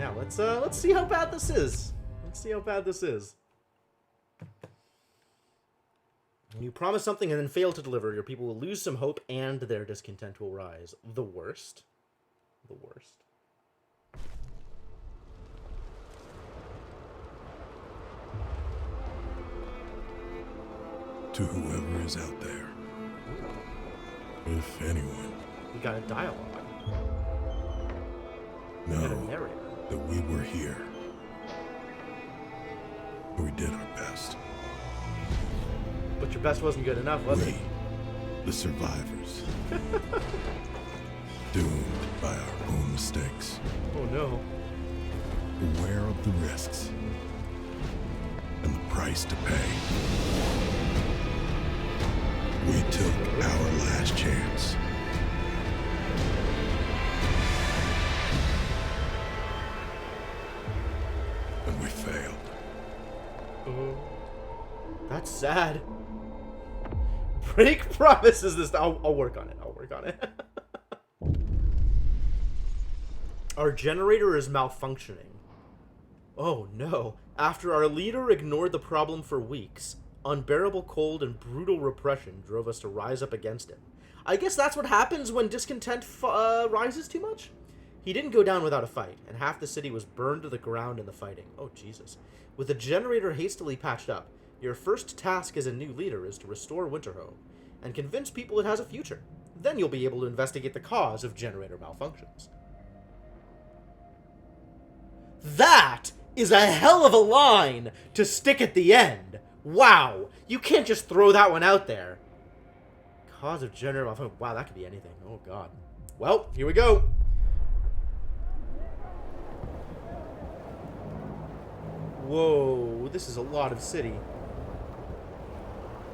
Now let's see how bad this is. Let's see how bad this is. When you promise something and then fail to deliver, your people will lose some hope and their discontent will rise. The worst. The worst. To whoever is out there, if anyone, We got a dialogue. We know got a narrator. that we were here. We did our best. But your best wasn't good enough, was We, it? the survivors, doomed by our own mistakes, Oh no. aware of the risks and the price to pay. We took our last chance. And we failed. Oh. That's sad. Break promises this. I'll work on it. I'll work on it. Our generator is malfunctioning. Oh no. After our leader ignored the problem for weeks, unbearable cold and brutal repression drove us to rise up against him. I guess that's what happens when discontent rises too much? He didn't go down without a fight, and half the city was burned to the ground in the fighting. Oh, Jesus. With the generator hastily patched up, your first task as a new leader is to restore Winterhome and convince people it has a future. Then you'll be able to investigate the cause of generator malfunctions. That is a hell of a line to stick at the end. Wow. You can't just throw that one out there. Cause of generator malfunction. Wow, that could be anything. Oh, God. Well, here we go. Whoa, this is a lot of city.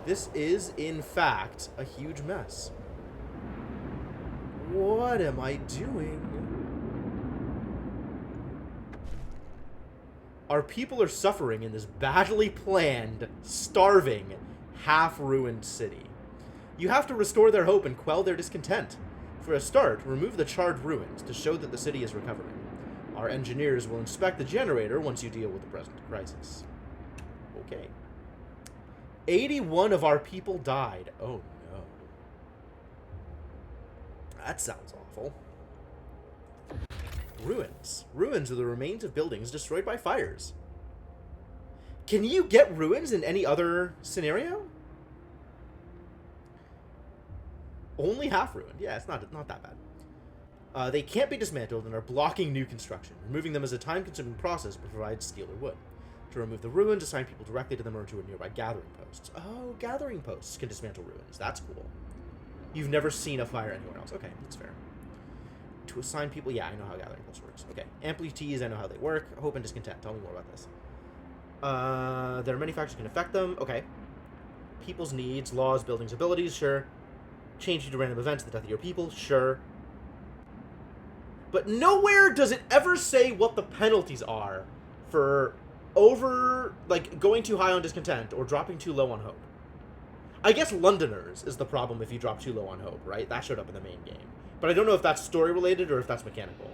This is, in fact, a huge mess. What am I doing? Our people are suffering in this badly planned, starving, half-ruined city. You have to restore their hope and quell their discontent. For a start, remove the charred ruins to show that the city is recovering. Our engineers will inspect the generator once you deal with the present crisis. Okay. 81 of our people died. Oh no. That sounds awful. Ruins. Ruins are the remains of buildings destroyed by fires. Can you get ruins in any other scenario? Only half ruined. Yeah, it's not that bad. They can't be dismantled and are blocking new construction. Removing them is a time-consuming process but provides steel or wood. To remove the ruins, assign people directly to them or to a nearby gathering posts. Oh, gathering posts can dismantle ruins. That's cool. You've never seen a fire anywhere else. Okay, that's fair. To assign people... Yeah, I know how gathering posts works. Okay. Amputees, I know how they work. Hope and discontent. Tell me more about this. There are many factors that can affect them. Okay. People's needs, laws, buildings, abilities. Sure. Change due to random events, the death of your people. Sure. But nowhere does it ever say what the penalties are for going too high on discontent or dropping too low on hope. I guess Londoners is the problem if you drop too low on hope, right? That showed up in the main game. But I don't know if that's story-related or if that's mechanical.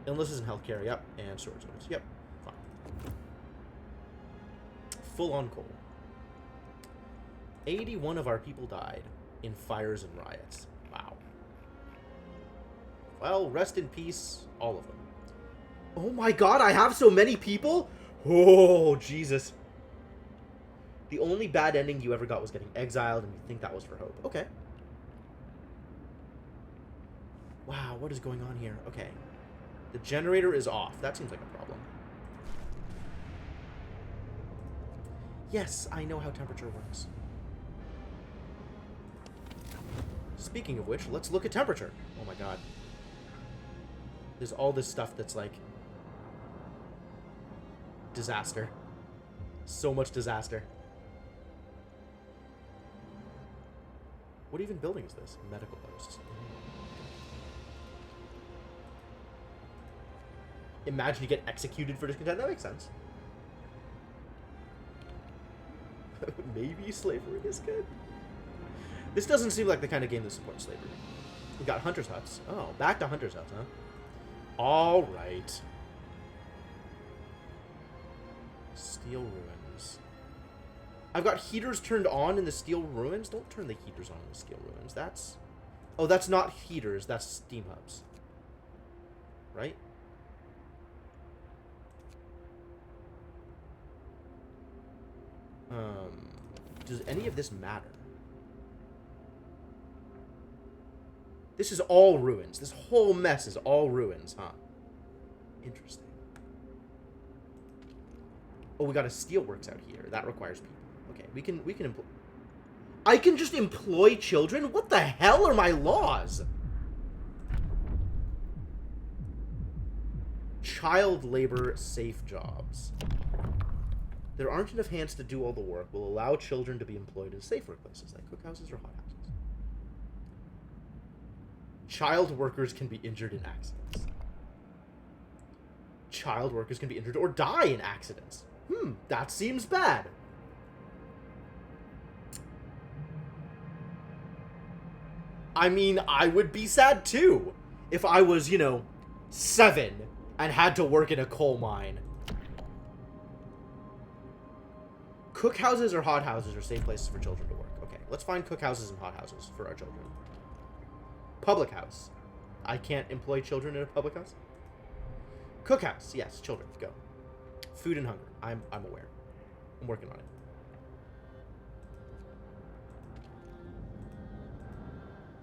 Illnesses and healthcare, yep. And storage zones, yep. Fine. Full-on coal. 81 of our people died in fires and riots. Wow. Well, rest in peace, all of them. Oh my god, I have so many people? Oh, Jesus. The only bad ending you ever got was getting exiled, and you think that was for hope. Okay. Wow, what is going on here? Okay. The generator is off. That seems like a problem. Yes, I know how temperature works. Speaking of which, let's look at temperature. Oh my god. There's all this stuff that's like... disaster. So much disaster. What even building is this? Medical posts. Imagine you get executed for discontent. That makes sense. Maybe slavery is good. This doesn't seem like the kind of game that supports slavery. We got Hunter's Huts. Oh, back to Hunter's Huts, huh? All right. Steel ruins. I've got heaters turned on in the steel ruins. Don't turn the heaters on in the steel ruins. That's... Oh, that's not heaters. That's steam hubs. Right? Does any of this matter? This is all ruins. This whole mess is all ruins, huh? Interesting. Oh, we got a steelworks out here. That requires people. Okay, we can employ... I can just employ children? What the hell are my laws? Child labor safe jobs. There aren't enough hands to do all the work. Will allow children to be employed in safe workplaces like cookhouses or hothouses. Child workers can be injured in accidents. Child workers can be injured or die in accidents. That seems bad. I mean, I would be sad too if I was, you know, 7 and had to work in a coal mine. Cookhouses or hothouses are safe places for children to work. Okay, let's find cookhouses and hothouses for our children. Public house. I can't employ children in a public house. Cookhouse. Yes, children. Go. Food and hunger. I'm aware. I'm working on it.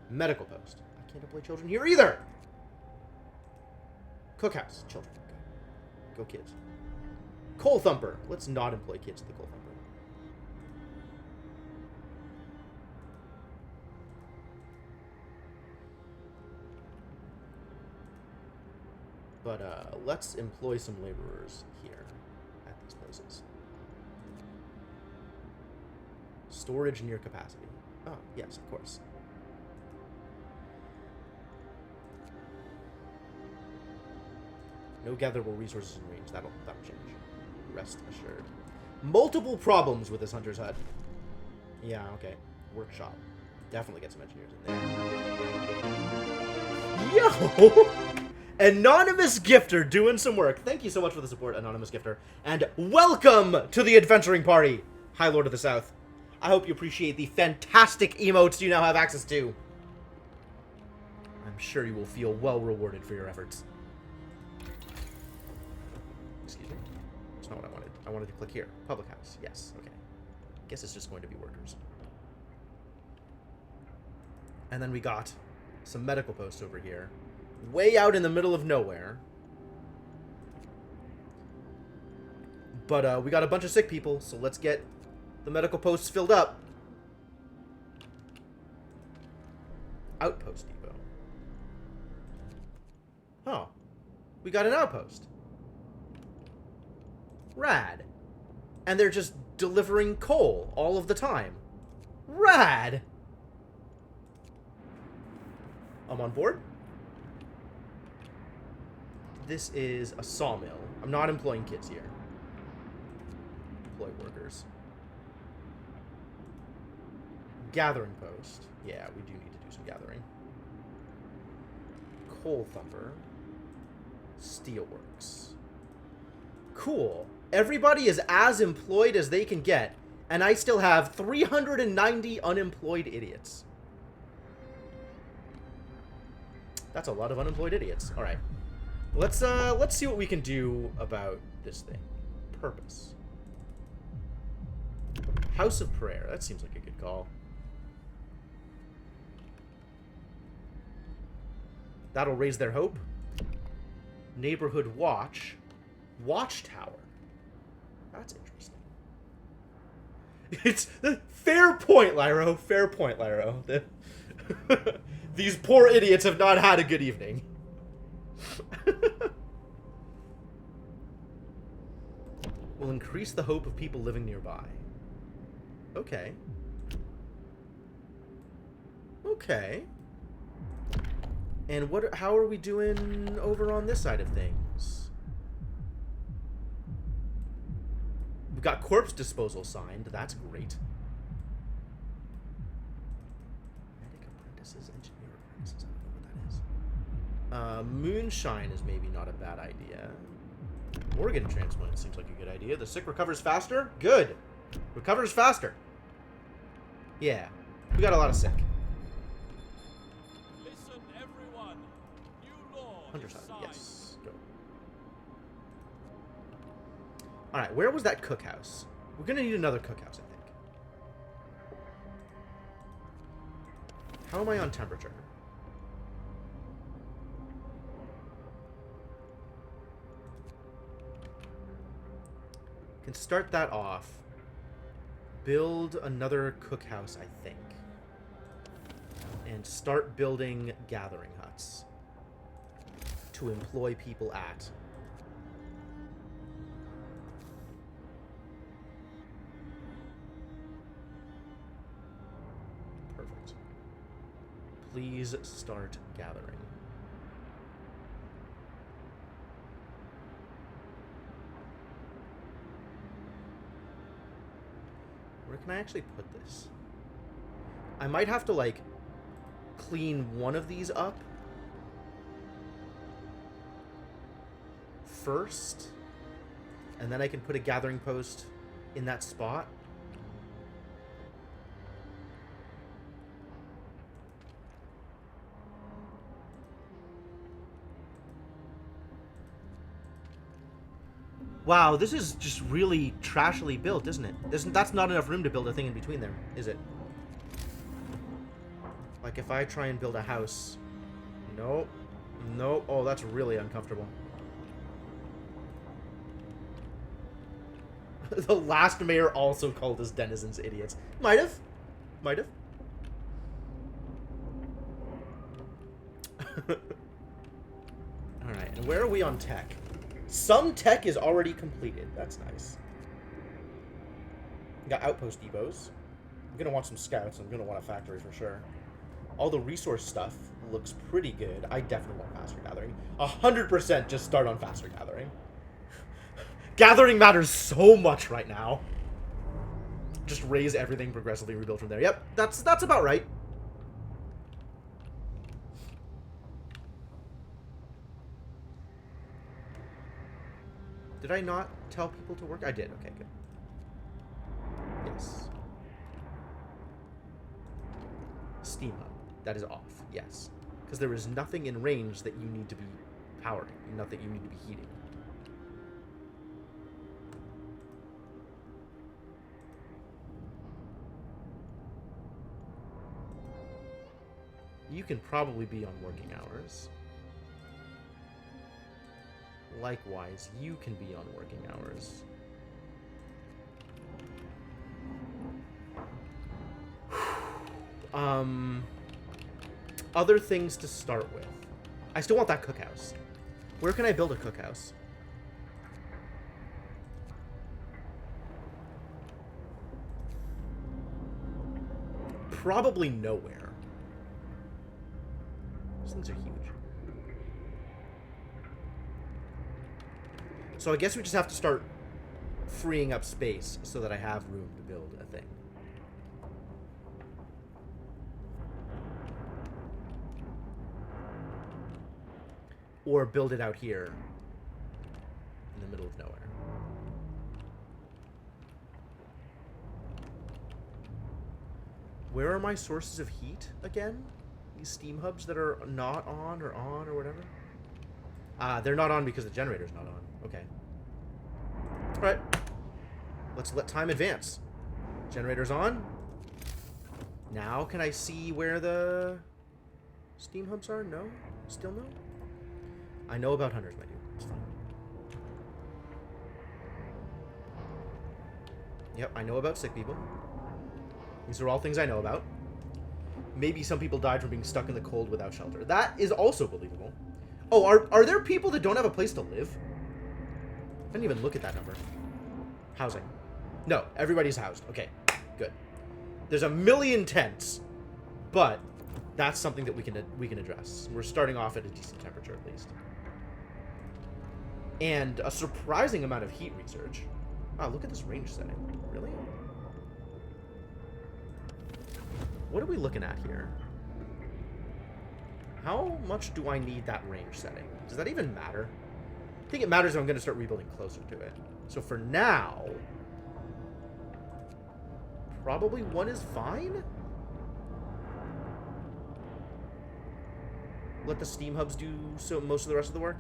Medical post. I can't employ children here either. Cookhouse. Children. Go. Go kids. Coal thumper. Let's not employ kids at the coal thumper. But let's employ some laborers here at these places. Storage near capacity. Oh, yes, of course. No gatherable resources in range. That'll change. Rest assured. Multiple problems with this hunter's hut. Yeah, okay. Workshop. Definitely get some engineers in there. Yo! Anonymous Gifter doing some work. Thank you so much for the support, Anonymous Gifter. And welcome to the adventuring party, High Lord of the South. I hope you appreciate the fantastic emotes you now have access to. I'm sure you will feel well rewarded for your efforts. Excuse me. That's not what I wanted. I wanted to click here. Public house. Yes. Okay. Guess it's just going to be workers. And then we got some medical posts over here. Way out in the middle of nowhere. But we got a bunch of sick people, so let's get the medical posts filled up. Outpost depot. Oh. We got an outpost. Rad. And they're just delivering coal all of the time. Rad. I'm on board. This is a sawmill. I'm not employing kids here. Employ workers. Gathering post. Yeah, we do need to do some gathering. Coal thumper. Steelworks. Cool. Everybody is as employed as they can get, and I still have 390 unemployed idiots. That's a lot of unemployed idiots. All right. Let's see what we can do about this thing. Purpose. House of Prayer. That seems like a good call. That'll raise their hope. Neighborhood Watch. Watchtower. That's interesting. It's fair point, Lyro. Fair point, Lyro. These poor idiots have not had a good evening. Will increase the hope of people living nearby. Okay. Okay. And how are we doing over on this side of things? We've got corpse disposal signed. That's great. Medic apprentices, engineer apprentices. I don't know what that is. Moonshine is maybe not a bad idea. Organ transplant seems like a good idea. The sick recovers faster? Good. Recovers faster. Yeah. We got a lot of sick. Listen, everyone. New law. Underside. Yes. Go. Alright, where was that cookhouse? We're gonna need another cookhouse, I think. How am I on temperature? Can start that off. Build another cookhouse, I think. And start building gathering huts to employ people at. Perfect. Please start gathering. Where can I actually put this? I might have to, like, clean one of these up first, and then I can put a gathering post in that spot. Wow, this is just really trashily built, isn't it? That's not enough room to build a thing in between there, is it? Like, if I try and build a house... Nope. Nope. Oh, that's really uncomfortable. The last mayor also called his denizens idiots. Might have. Might have. Alright, and where are we on tech? Some tech is already completed. That's nice. We got outpost depots. I'm going to want some scouts. I'm going to want a factory for sure. All the resource stuff looks pretty good. I definitely want faster gathering. 100% just start on faster gathering. Gathering matters so much right now. Just raise everything, progressively rebuild from there. Yep, that's about right. Did I not tell people to work? I did. Okay, good. Yes. Steam hub. That is off. Yes. Because there is nothing in range that you need to be powering. Nothing you need to be heating. You can probably be on working hours. Likewise, you can be on working hours. Other things to start with. I still want that cookhouse. Where can I build a cookhouse? Probably nowhere. These things are huge. So I guess we just have to start freeing up space so that I have room to build a thing. Or build it out here in the middle of nowhere. Where are my sources of heat again? These steam hubs that are not on or whatever? They're not on because the generator's not on. Okay. Alright. Let's let time advance. Generator's on. Now can I see where the steam hubs are? No? Still no? I know about hunters, my dude. It's fine. Yep, I know about sick people. These are all things I know about. Maybe some people died from being stuck in the cold without shelter. That is also believable. Oh, are there people that don't have a place to live? I didn't even look at that number. Housing. No, everybody's housed. Okay, good. There's a million tents, but that's something that we can address. We're starting off at a decent temperature at least. And a surprising amount of heat research. Wow, look at this range setting. Really? What are we looking at here? How much do I need that range setting? Does that even matter? I think it matters if I'm going to start rebuilding closer to it. So for now, probably 1 is fine. Let the steam hubs do most of the rest of the work.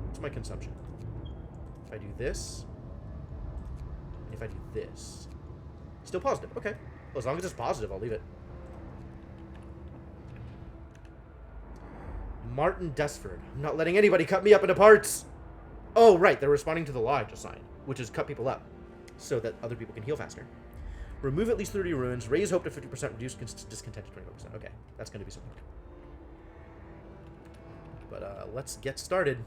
What's my consumption? If I do this, and if I do this, still positive. Okay. Well, as long as it's positive, I'll leave it. Martin Desford. I'm not letting anybody cut me up into parts. Oh, right. They're responding to the law I just signed, which is cut people up so that other people can heal faster. Remove at least 30 ruins. Raise hope to 50%. Reduce discontent to 25%. Okay, that's going to be something. But let's get started.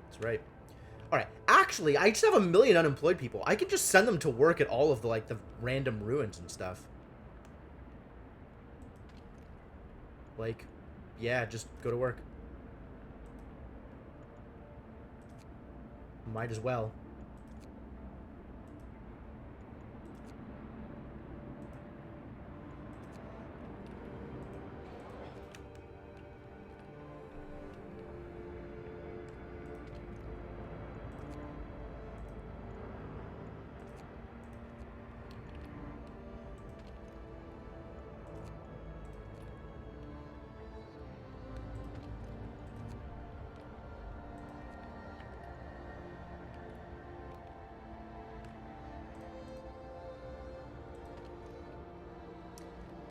That's right. All right. Actually, I just have 1 million unemployed people. I could just send them to work at all of the the random ruins and stuff. Like, yeah, just go to work. Might as well.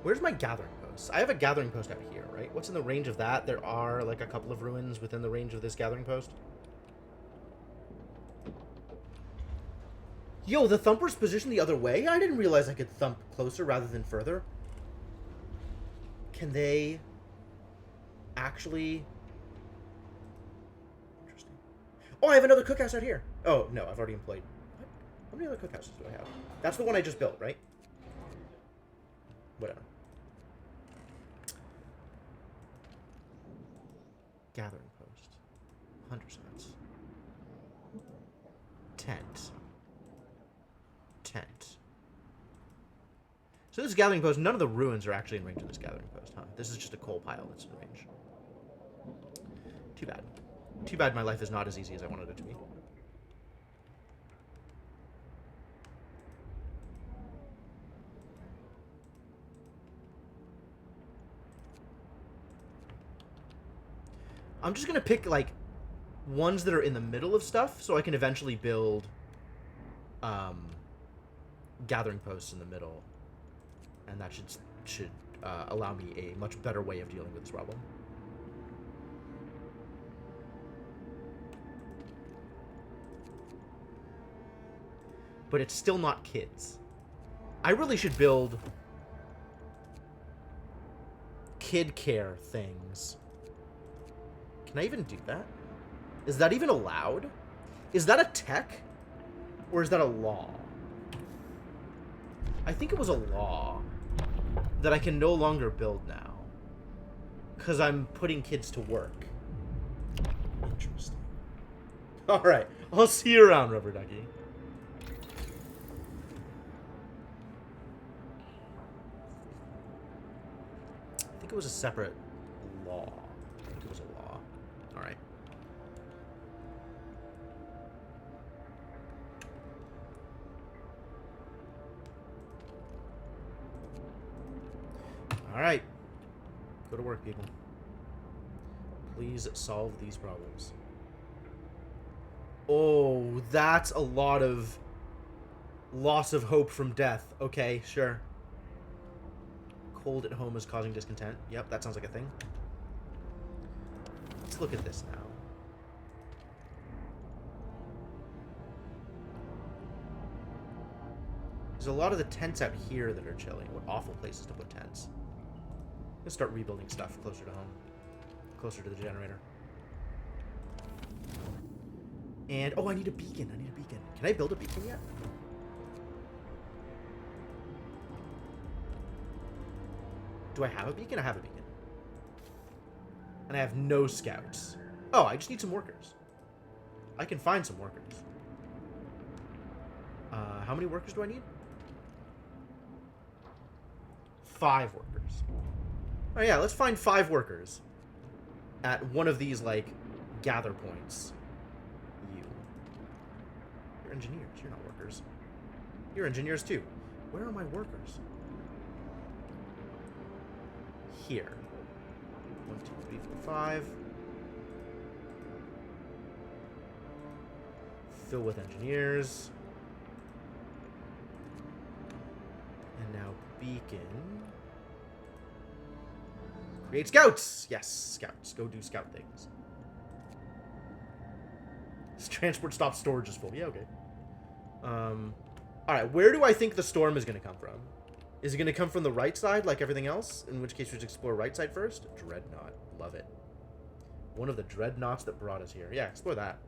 Where's my gathering post? I have a gathering post out here, right? What's in the range of that? There are, like, a couple of ruins within the range of this gathering post. Yo, the thumper's positioned the other way? I didn't realize I could thump closer rather than further. Can they actually... Interesting. Oh, I have another cookhouse out here. Oh, no, I've already employed... What? How many other cookhouses do I have? That's the one I just built, right? Whatever. Gathering post. 100 cents. Tent. Tent. So this gathering post, none of the ruins are actually in range of this gathering post, huh? This is just a coal pile that's in range. Too bad. Too bad my life is not as easy as I wanted it to be. I'm just going to pick, like, ones that are in the middle of stuff so I can eventually build gathering posts in the middle. And that should allow me a much better way of dealing with this problem. But it's still not kids. I really should build kid care things. Can I even do that? Is that even allowed? Is that a tech? Or is that a law? I think it was a law that I can no longer build now. Because I'm putting kids to work. Interesting. Alright, I'll see you around, Rubber Ducky. I think it was a separate law. I think it was a law. Alright. Alright. Go to work, people. Please solve these problems. Oh, that's a lot of loss of hope from death. Okay, sure. Cold at home is causing discontent. Yep, that sounds like a thing. Let's look at this now. There's a lot of the tents out here that are chilling. What awful places to put tents. I'm gonna start rebuilding stuff closer to home. Closer to the generator. And, oh, I need a beacon. I need a beacon. Can I build a beacon yet? Do I have a beacon? I have a beacon. And I have no scouts. Oh, I just need some workers. I can find some workers. How many workers do I need? 5 workers. Oh yeah, let's find 5 workers at one of these, like, gather points. You're engineers. You're not workers. You're engineers too. Where are my workers? Here. 1, 2, 3, 4, 5. Fill with engineers. And now beacon. Create scouts! Yes, scouts. Go do scout things. This transport stop storage is full. Yeah, okay. Alright, where do I think the storm is going to come from? Is it going to come from the right side like everything else? In which case we should explore right side first? Dreadnought. Love it. One of the dreadnoughts that brought us here. Yeah, explore that.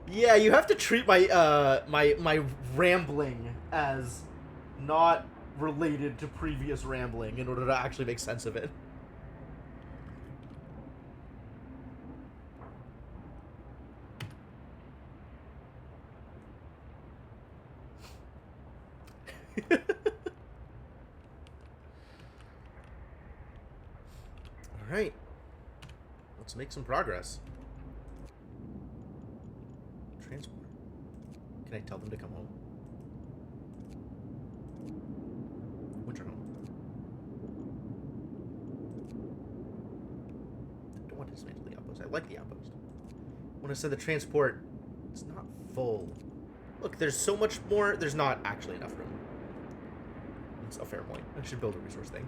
Yeah, you have to treat my my rambling as not related to previous rambling in order to actually make sense of it. Alright. Let's make some progress. Transport. Can I tell them to come home? Winterhome. I don't want to dismantle the outpost. I like the outpost. When I said the transport, it's not full. Look, there's so much more. There's not actually enough room. It's a fair point. I should build a resource thing.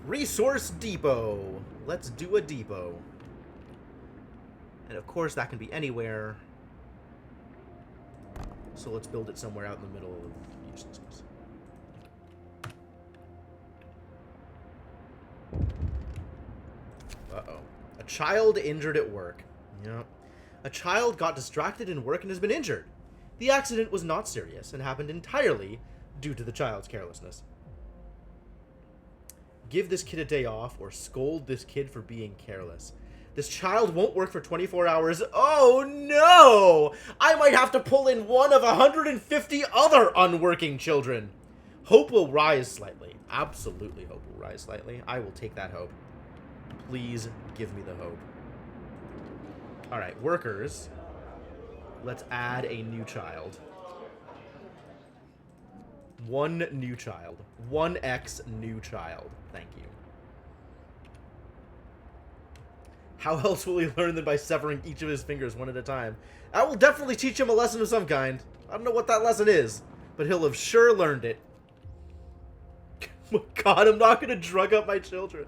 Resource depot. Let's do a depot. And of course, that can be anywhere. So let's build it somewhere out in the middle of uselessness. Uh-oh. A child injured at work. Yep. A child got distracted in work and has been injured. The accident was not serious and happened entirely due to the child's carelessness. Give this kid a day off or scold this kid for being careless. This child won't work for 24 hours. Oh no! I might have to pull in one of 150 other unworking children. Hope will rise slightly. Absolutely hope will rise slightly. I will take that hope. Please give me the hope. Alright, workers. Let's add a new child. 1 new child. 1x new child. Thank you. How else will he learn than by severing each of his fingers one at a time? I will definitely teach him a lesson of some kind. I don't know what that lesson is, but he'll have sure learned it. Oh God, I'm not going to drug up my children.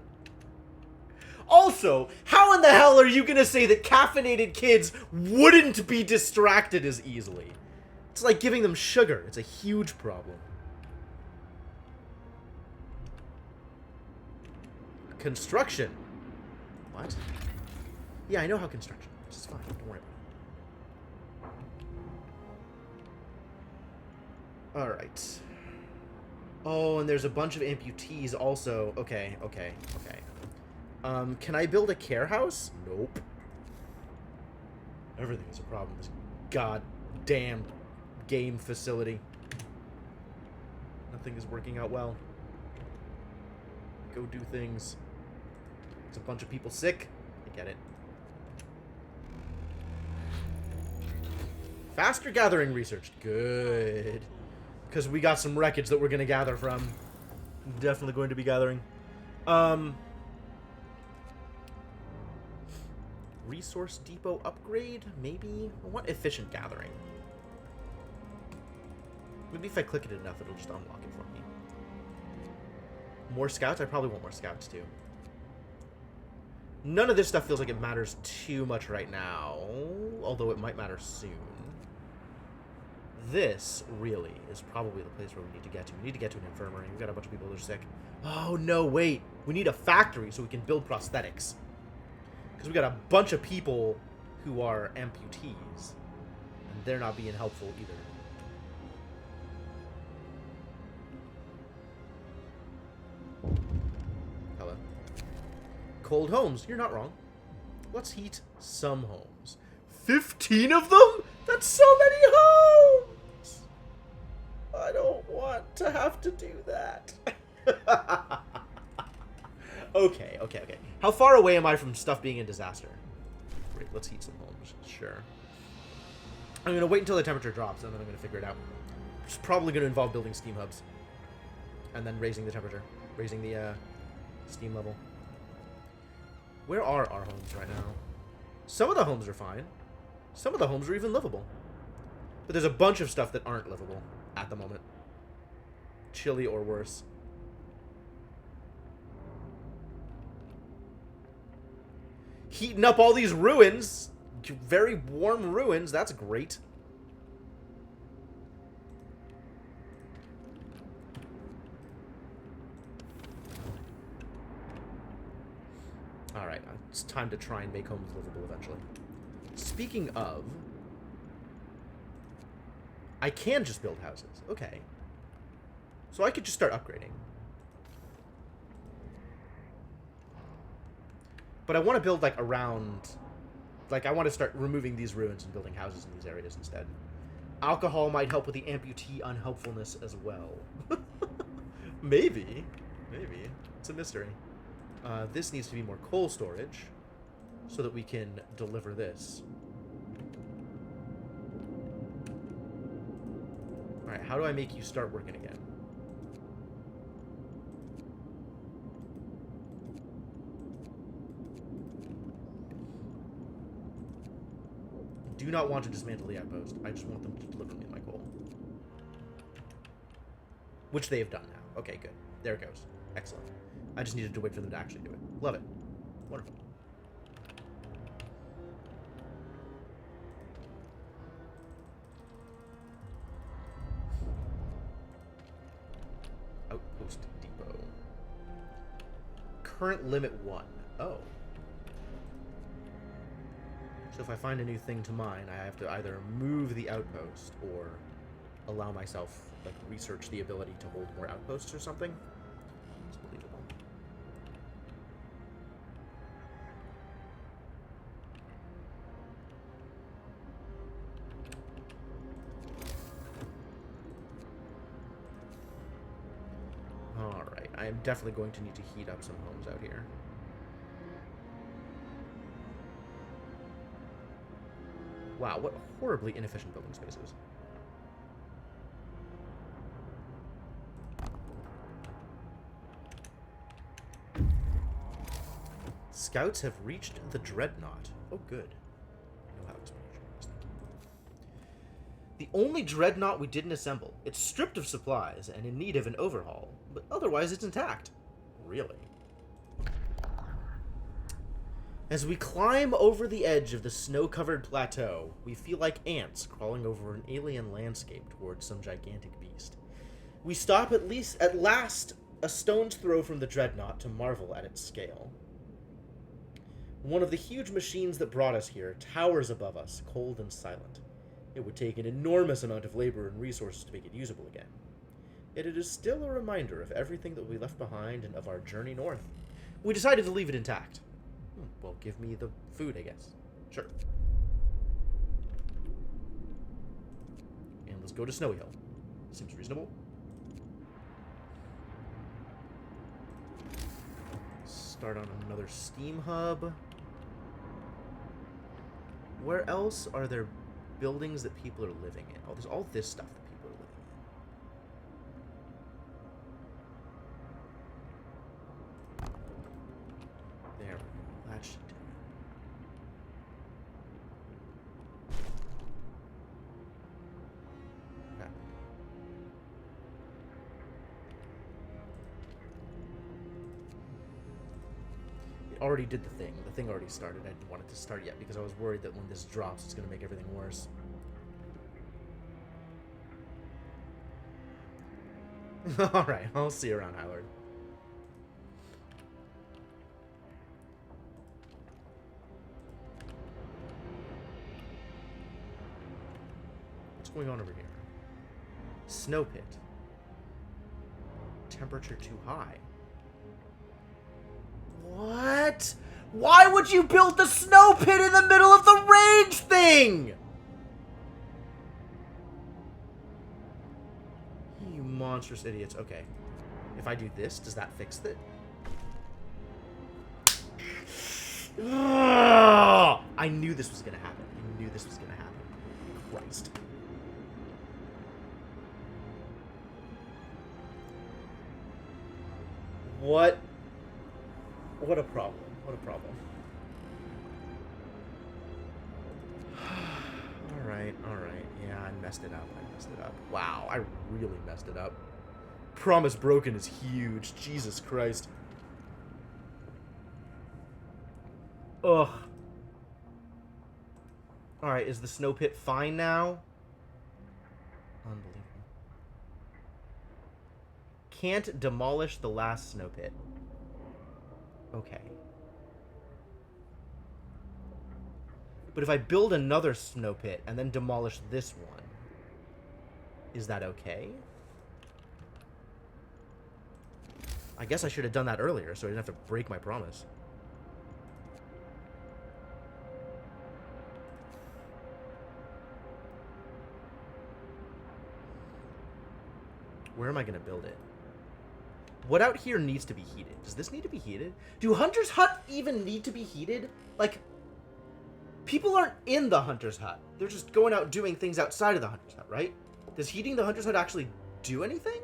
Also, how in the hell are you going to say that caffeinated kids wouldn't be distracted as easily? It's like giving them sugar. It's a huge problem. Construction. What? Yeah, I know how construction works. It's fine. Don't worry about it. Alright. Oh, and there's a bunch of amputees also. Okay, okay, okay. Can I build a care house? Nope. Everything is a problem in this goddamn game facility. Nothing is working out well. Go do things. It's a bunch of people sick. I get it. Faster gathering research. Good. Because we got some wreckage that we're going to gather from. Definitely going to be gathering. Resource depot upgrade? Maybe? I want efficient gathering. Maybe if I click it enough, it'll just unlock it for me. More scouts? I probably want more scouts, too. None of this stuff feels like it matters too much right now. Although it might matter soon. This, really, is probably the place where we need to get to. We need to get to an infirmary. We've got a bunch of people that are sick. Oh, no, wait. We need a factory so we can build prosthetics. Because Because we got a bunch of people who are amputees. And they're not being helpful either. Hello. Cold homes. You're not wrong. Let's heat some homes. 15 of them? That's so many homes! I don't want to have to do that. Okay. How far away am I from stuff being a disaster? Great, let's heat some homes. Sure. I'm going to wait until the temperature drops, and then I'm going to figure it out. It's probably going to involve building steam hubs. And then raising the temperature. Raising the steam level. Where are our homes right now? Some of the homes are fine. Some of the homes are even livable. But there's a bunch of stuff that aren't livable at the moment. Chilly or worse. Heating up all these ruins. Very warm ruins. That's great. Alright, it's time to try and make homes livable eventually. Speaking of... I can just build houses. Okay. So I could just start upgrading. But I want to build, like, around... Like, I want to start removing these ruins and building houses in these areas instead. Alcohol might help with the amputee unhelpfulness as well. Maybe. Maybe. It's a mystery. This needs to be more coal storage so that we can deliver this. Alright, how do I make you start working again? Do not want to dismantle the outpost. I just want them to deliver me my coal. Which they have done now. Okay, good. There it goes. Excellent. I just needed to wait for them to actually do it. Love it. Wonderful. Outpost depot. Current limit 1. Oh. So if I find a new thing to mine, I have to either move the outpost or allow myself, like, research the ability to hold more outposts or something. It's believable. Alright, I am definitely going to need to heat up some homes out here. Wow, what horribly inefficient building spaces. Scouts have reached the Dreadnought. Oh, good. I know how this works. The only Dreadnought we didn't assemble. It's stripped of supplies and in need of an overhaul, but otherwise it's intact. Really? As we climb over the edge of the snow-covered plateau, we feel like ants crawling over an alien landscape towards some gigantic beast. We stop at last a stone's throw from the Dreadnought to marvel at its scale. One of the huge machines that brought us here towers above us, cold and silent. It would take an enormous amount of labor and resources to make it usable again. Yet it is still a reminder of everything that we left behind and of our journey north. We decided to leave it intact. Well, give me the food, I guess. Sure. And let's go to Snowy Hill. Seems reasonable. Start on another steam hub. Where else are there buildings that people are living in? Oh, there's all this stuff that people are living in. There we go. That should do it. Okay. It already did the thing. The thing already started. I didn't want it to start yet because I was worried that when this drops, it's going to make everything worse. Alright, I'll see you around, Hylord. What's going on over here? Snow pit. Temperature too high. What? Why would you build the snow pit in the middle of the range thing? You monstrous idiots. Okay. If I do this, does that fix it? Ugh! I knew this was gonna happen. I knew this was gonna happen. Christ. What? What a problem. What a problem. Alright, alright. Yeah, I messed it up. I messed it up. Wow, I really messed it up. Promise broken is huge. Jesus Christ. Ugh. Alright, is the snow pit fine now? Unbelievable. Can't demolish the last snow pit. Okay. But if I build another snow pit and then demolish this one, is that okay? I guess I should have done that earlier so I didn't have to break my promise. Where am I going to build it? What out here needs to be heated? Does this need to be heated? Do Hunter's Hut even need to be heated? Like, people aren't in the Hunter's Hut. They're just going out doing things outside of the Hunter's Hut, right? Does heating the Hunter's Hut actually do anything?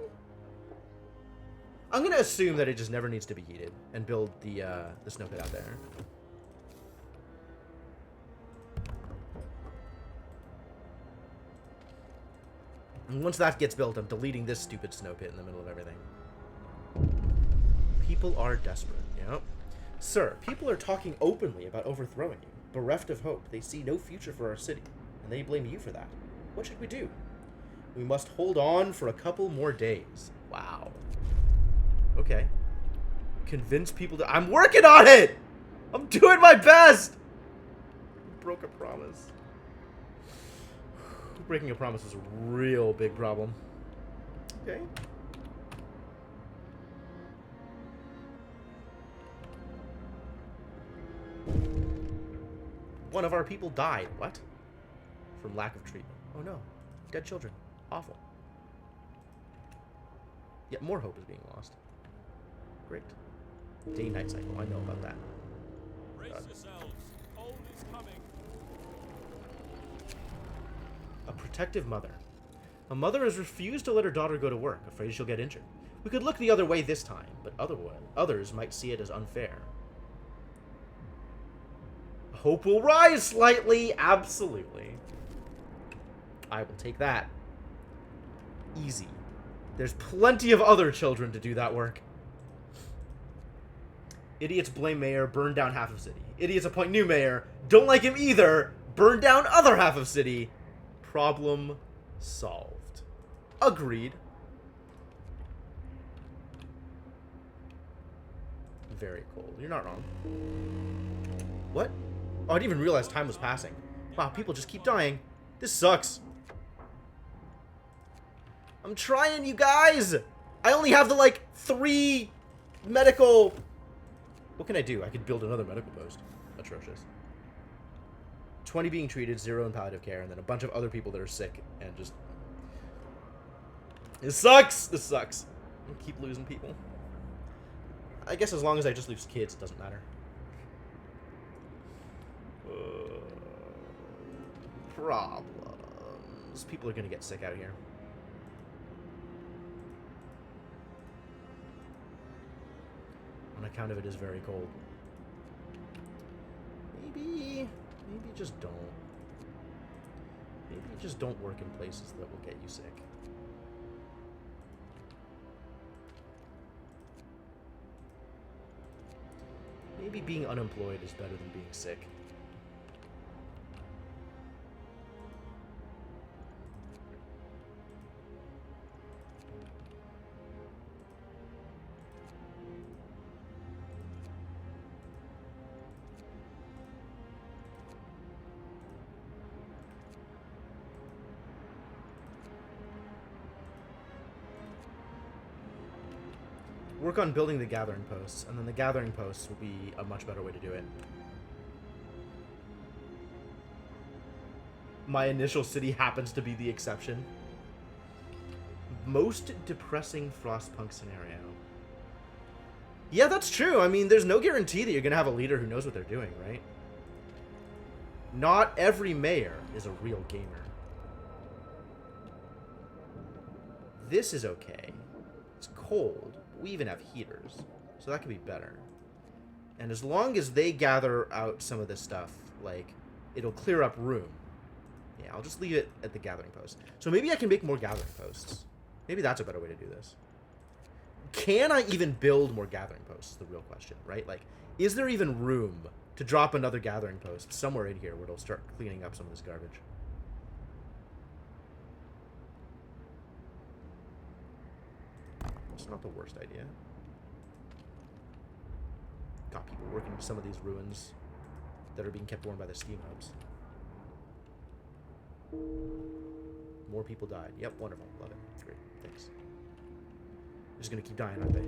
I'm going to assume that it just never needs to be heated and build the snow pit out there. And once that gets built, I'm deleting this stupid snow pit in the middle of everything. People are desperate. Yep. Sir, people are talking openly about overthrowing you. Bereft of hope, they see no future for our city, and they blame you for that. What should we do? We must hold on for a couple more days. Wow. Okay. Convince people to... I'm working on it! I'm doing my best! Broke a promise. Breaking a promise is a real big problem. Okay. One of our people died. What? From lack of treatment. Oh no. Dead children. Awful. Yet more hope is being lost. Great. Day-night cycle. I know about that. Brace yourselves. Cold is coming. A protective mother. A mother has refused to let her daughter go to work, afraid she'll get injured. We could look the other way this time, but others might see it as unfair. Hope will rise slightly. Absolutely. I will take that. Easy. There's plenty of other children to do that work. Idiots blame mayor, burn down half of city. Idiots appoint new mayor, don't like him either, burn down other half of city. Problem solved. Agreed. Very cold. You're not wrong. What? Oh, I didn't even realize time was passing. Wow, people just keep dying. This sucks. I'm trying, you guys! I only have the, like, 3 medical... What can I do? I could build another medical post. Atrocious. 20 being treated, 0 in palliative care, and then a bunch of other people that are sick, and just... This sucks! This sucks. I keep losing people. I guess as long as I just lose kids, it doesn't matter. Problems. People are gonna get sick out here. On account of it is very cold. Maybe just don't. Maybe just don't work in places that will get you sick. Maybe being unemployed is better than being sick. Work on building the gathering posts, and then the gathering posts will be a much better way to do it. My initial city happens to be the exception. Most depressing Frostpunk scenario. Yeah, that's true. I mean, there's no guarantee that you're going to have a leader who knows what they're doing, right? Not every mayor is a real gamer. This is okay. It's cold. We even have heaters, so that could be better. And as long as they gather out some of this stuff, like, it'll clear up room. Yeah, I'll just leave it at the gathering post. So maybe I can make more gathering posts. Maybe that's a better way to do this. Can I even build more gathering posts is the real question, right? Like, is there even room to drop another gathering post somewhere in here where it'll start cleaning up some of this garbage? It's not the worst idea. Got people working some of these ruins that are being kept warm by the steam hubs. More people died. Yep, wonderful. Love it. Great. Thanks. They're just gonna keep dying, aren't they?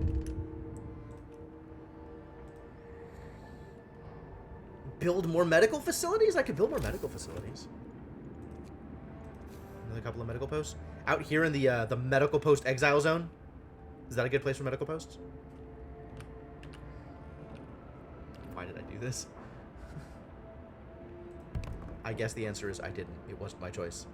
Build more medical facilities? I could build more medical facilities. Another couple of medical posts. Out here in the medical post exile zone. Is that a good place for medical posts? Why did I do this? I guess the answer is I didn't. It wasn't my choice.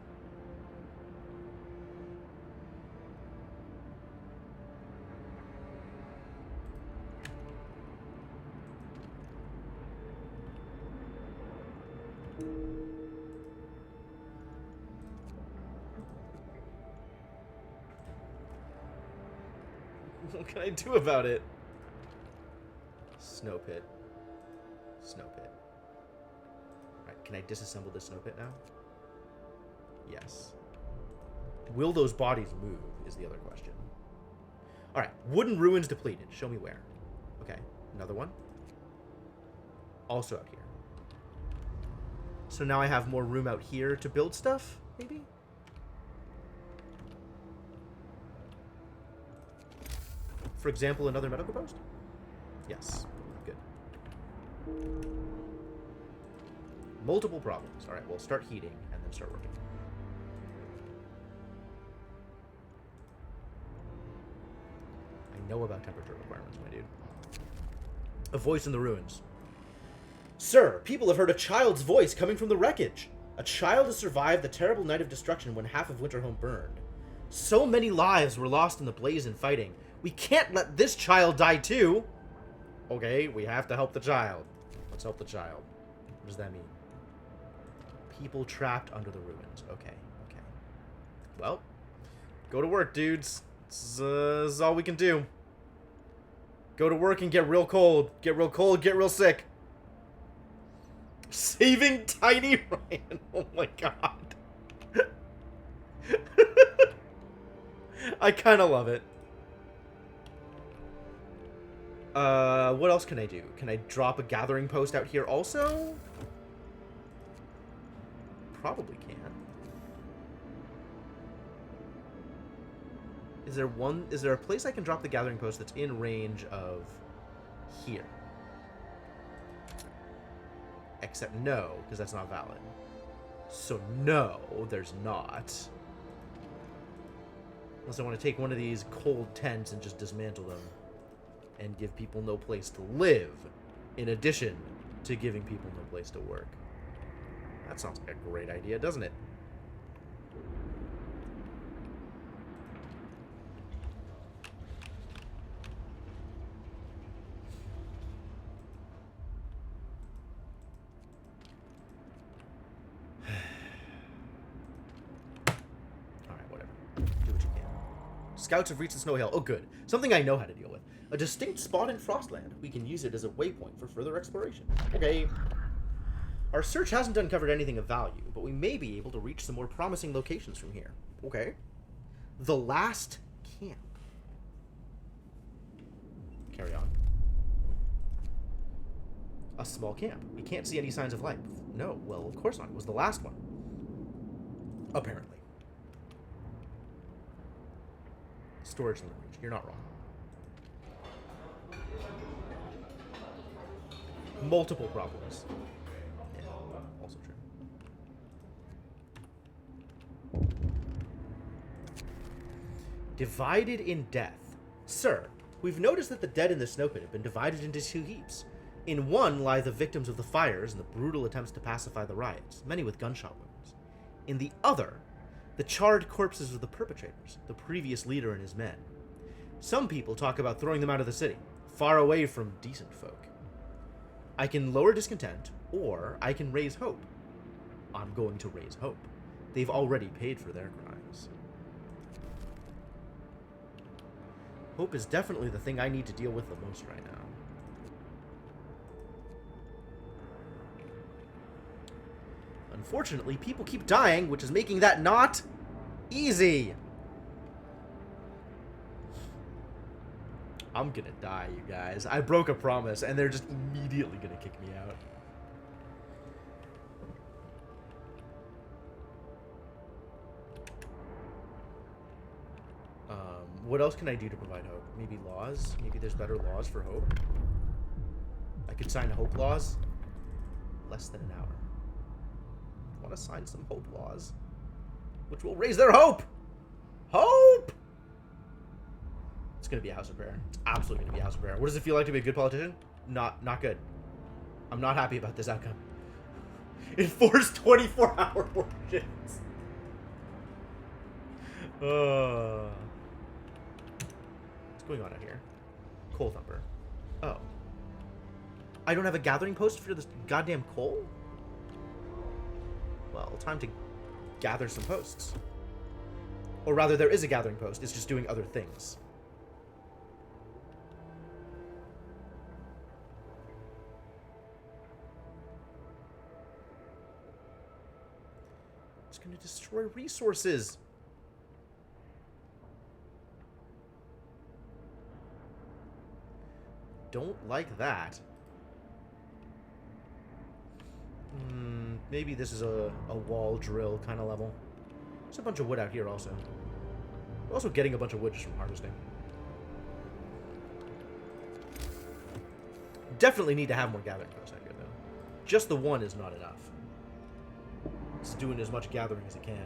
What can I do about it? Snow pit. Snow pit. Alright, can I disassemble this snow pit now? Yes. Will those bodies move is the other question. Alright, wooden ruins depleted. Show me where. Okay, another one. Also out here. So now I have more room out here to build stuff, maybe? For example, another medical post? Yes. Good. Multiple problems. Alright, we'll start heating and then start working. I know about temperature requirements, my dude. A voice in the ruins. Sir, people have heard a child's voice coming from the wreckage. A child has survived the terrible night of destruction when half of Winterhome burned. So many lives were lost in the blaze and fighting. We can't let this child die too. Okay, we have to help the child. Let's help the child. What does that mean? People trapped under the ruins. Okay, okay. Well, go to work, dudes. This is all we can do. Go to work and get real cold. Get real cold, get real sick. Saving Tiny Ryan. Oh my god. I kind of love it. What else can I do? Can I drop a gathering post out here also? Probably can. Is there a place I can drop the gathering post that's in range of here? Except no, because that's not valid. So no, there's not. Unless I want to take one of these cold tents and just dismantle them. And give people no place to live, in addition to giving people no place to work. That sounds like a great idea, doesn't it? Alright, whatever. Do what you can. Scouts have reached the snow hill. Oh, good. Something I know how to deal with. A distinct spot in Frostland. We can use it as a waypoint for further exploration. Okay. Our search hasn't uncovered anything of value, but we may be able to reach some more promising locations from here. Okay. The last camp. Carry on. A small camp. We can't see any signs of life. No, well, of course not. It was the last one. Apparently. Storage in the reach. You're not wrong. Multiple problems. Yeah, also true. Divided in death. Sir, we've noticed that the dead in the snow pit have been divided into two heaps. In one lie the victims of the fires and the brutal attempts to pacify the riots, many with gunshot wounds. In the other, the charred corpses of the perpetrators, the previous leader and his men. Some people talk about throwing them out of the city, far away from decent folk. I can lower discontent, or I can raise hope. I'm going to raise hope. They've already paid for their crimes. Hope is definitely the thing I need to deal with the most right now. Unfortunately, people keep dying, which is making that not easy. I'm gonna die, you guys. I broke a promise, and they're just immediately gonna kick me out. What else can I do to provide hope? Maybe laws? Maybe there's better laws for hope? I could sign hope laws. Less than an hour. I want to sign some hope laws, which will raise their hope. Hope. It's gonna be a house of prayer. It's absolutely gonna be a house of prayer. What does it feel like to be a good politician? Not good. I'm not happy about this outcome. Enforce 24-hour origins. What's going on out here? Coal thumper. Oh. I don't have a gathering post for this goddamn coal? Well, time to gather some posts. Or rather, there is a gathering post. It's just doing other things. It's going to destroy resources. Don't like that. Maybe this is a wall drill kind of level. There's a bunch of wood out here also. We're also getting a bunch of wood just from harvesting. Definitely need to have more gathering posts out here, though. Just the one is not enough. It's doing as much gathering as it can.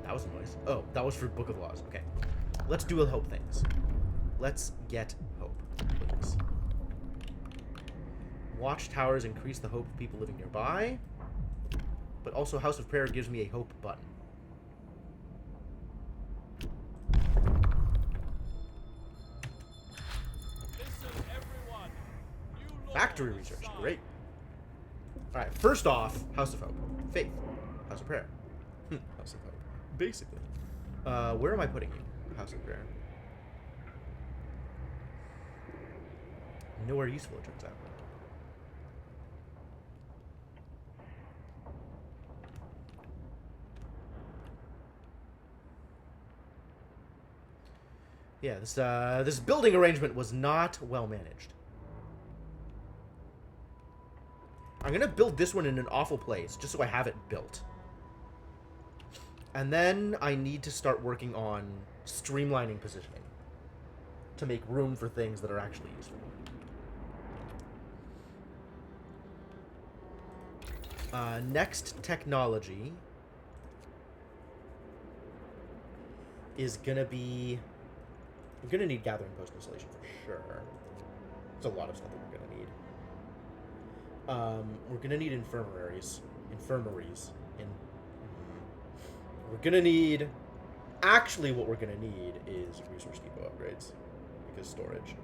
That was a noise. Oh, that was for Book of Laws. Okay. Let's do hope things. Let's get hope, please. Watchtowers increase the hope of people living nearby. But also House of Prayer gives me a hope button. Listen, everyone. New Factory law research. signed. Great. Alright, first off, House of Hope. Faith. House of Prayer. House of Hope. Basically. Where am I putting you? House of Prayer. Nowhere useful, it turns out. Yeah, this building arrangement was not well managed. I'm gonna build this one in an awful place, just so I have it built. And then I need to start working on streamlining positioning to make room for things that are actually useful. Next technology is gonna be... We're gonna need gathering post installation for sure. There's a lot of stuff that we're gonna need. We're gonna need infirmaries. We're gonna need... Actually, what we're gonna need is resource depot upgrades. Because storage.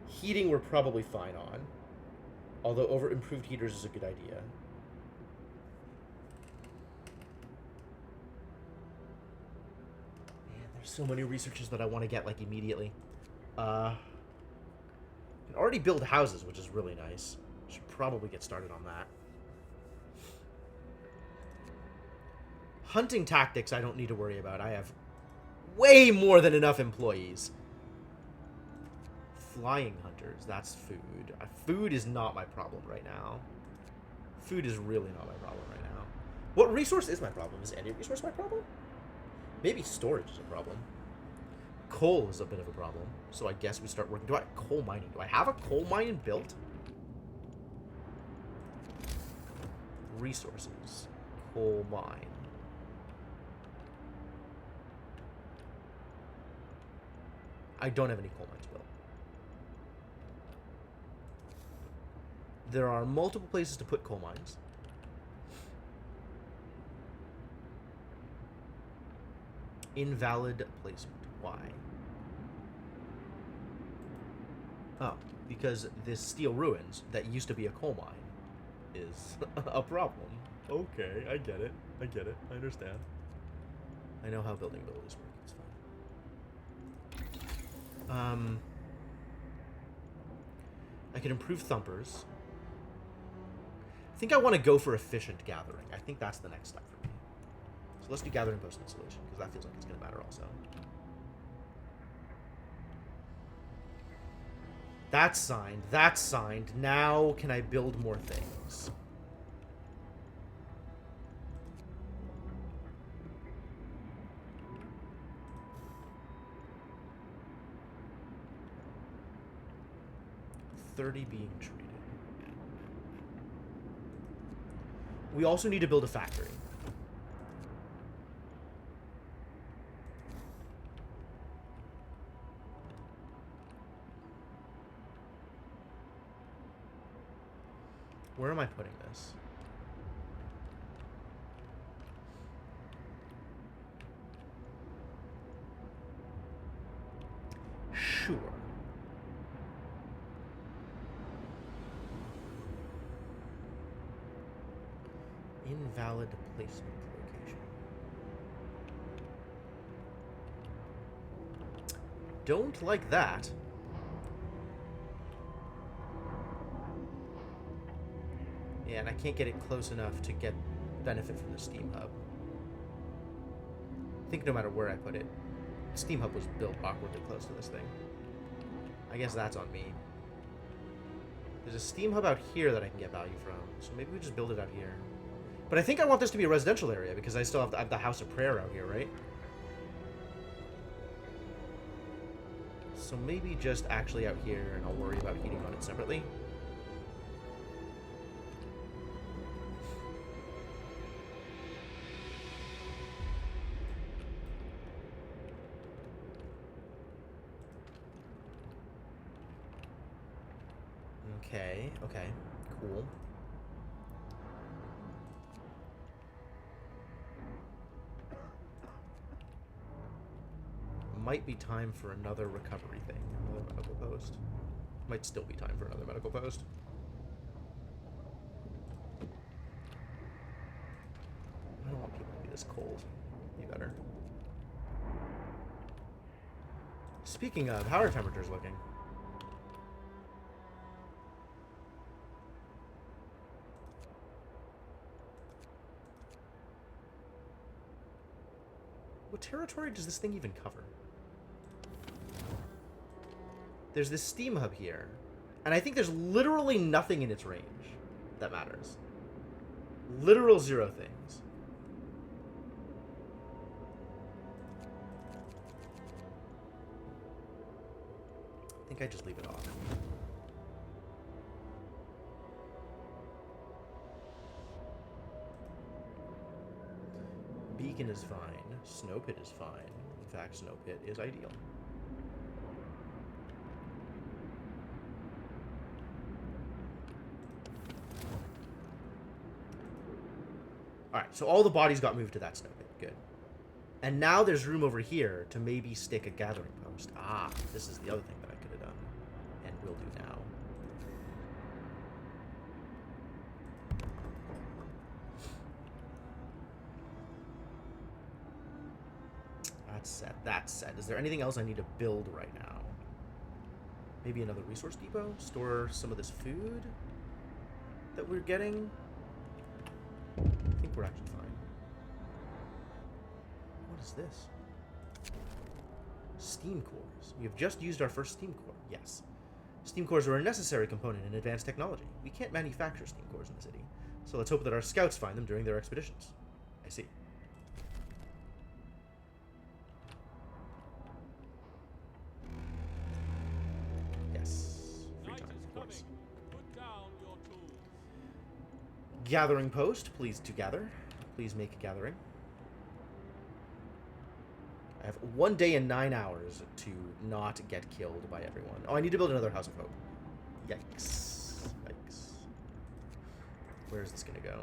Heating we're probably fine on. Although over improved heaters is a good idea. Man, there's so many researches that I want to get, like, immediately. I can already build houses, which is really nice. Should probably get started on that. Hunting tactics I don't need to worry about. I have way more than enough employees. Flying hunters, that's food. Food is not my problem right now. Food is really not my problem right now. What resource is my problem? Is any resource my problem? Maybe storage is a problem. Coal is a bit of a problem. So I guess we start working. Coal mining. Do I have a coal mine built? Resources. Coal mine. I don't have any coal mines built. There are multiple places to put coal mines. Invalid placement. Why? Oh, because this steel ruins that used to be a coal mine is a problem. Okay, I get it. I get it. I understand. I know how building abilities work. It's fine. I can improve thumpers. I think I want to go for efficient gathering. I think that's the next step for me. So let's do gathering post installation, because that feels like it's going to matter also. That's signed. That's signed. Now can I build more things? $30 being treated. We also need to build a factory. Where am I putting this? Sure. Invalid placement location. Don't like that. Yeah, and I can't get it close enough to get benefit from the Steam Hub. I think no matter where I put it, Steam Hub was built awkwardly close to this thing. I guess that's on me. There's a Steam Hub out here that I can get value from, so maybe we just build it out here. But I think I want this to be a residential area because I still have the House of Prayer out here, right? So maybe just actually out here, and I'll worry about heating on it separately. Okay, cool. Might be time for another recovery thing. Another medical post. Might still be time for another medical post. I don't want people to be this cold. Be better. Speaking of, how are temperatures looking? What territory does this thing even cover? There's this Steam Hub here, and I think there's literally nothing in its range that matters. Literal zero things. I think I just leave it off. Beacon is fine. Snow Pit is fine. In fact, Snow Pit is ideal. Alright, so all the bodies got moved to that Snow Pit. Good. And now there's room over here to maybe stick a gathering post. Ah, this is the other thing that I could have done. And will do now. That's set. Is there anything else I need to build right now? Maybe another resource depot? Store some of this food that we're getting? I think we're actually fine. What is this? Steam cores. We have just used our first steam core. Yes. Steam cores are a necessary component in advanced technology. We can't manufacture steam cores in the city, so let's hope that our scouts find them during their expeditions. I see. Yes. Free Night time, is of course. coming. Put down your tools. Gathering post, please to gather. Please make a gathering. I have 1 day and 9 hours to not get killed by everyone. Oh, I need to build another House of Hope. Yikes. Yikes. Where is this going to go?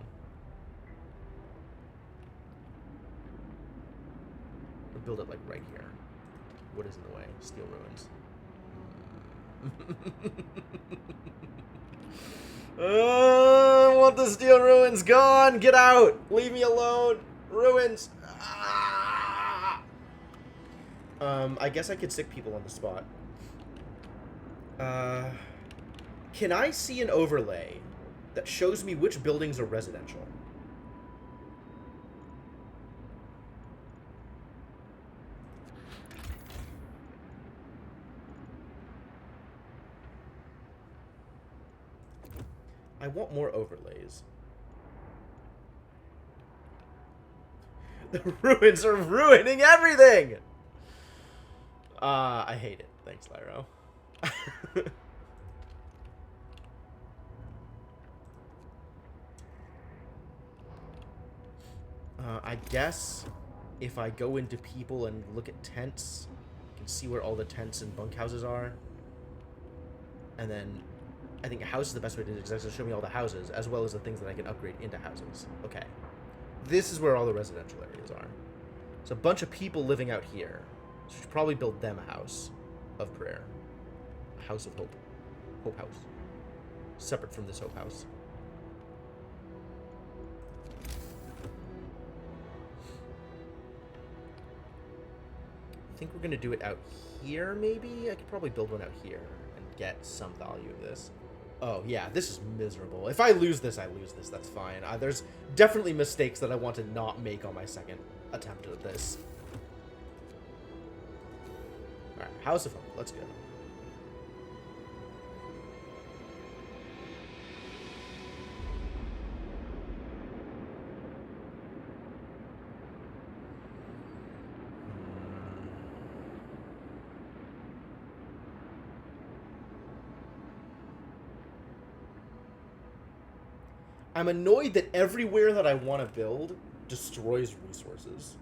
Or build it, like, right here. What is in the way? Steel ruins. I want the steel ruins gone! Get out! Leave me alone! Ruins! I guess I could sick people on the spot. Can I see an overlay that shows me which buildings are residential? I want more overlays. The ruins are ruining everything! I hate it. Thanks, Lyro. I guess if I go into people and look at tents, I can see where all the tents and bunkhouses are. And then I think a house is the best way to do it, because it's show me all the houses, as well as the things that I can upgrade into houses. Okay. This is where all the residential areas are. It's a bunch of people living out here. So we should probably build them a house of prayer. A house of hope. Hope house. Separate from this hope house. I think we're going to do it out here, maybe? I could probably build one out here and get some value of this. Oh, yeah, this is miserable. If I lose this, I lose this. That's fine. There's definitely mistakes that I want to not make on my second attempt at this. Alright, House of Hope. Let's go. I'm annoyed that everywhere that I want to build destroys resources.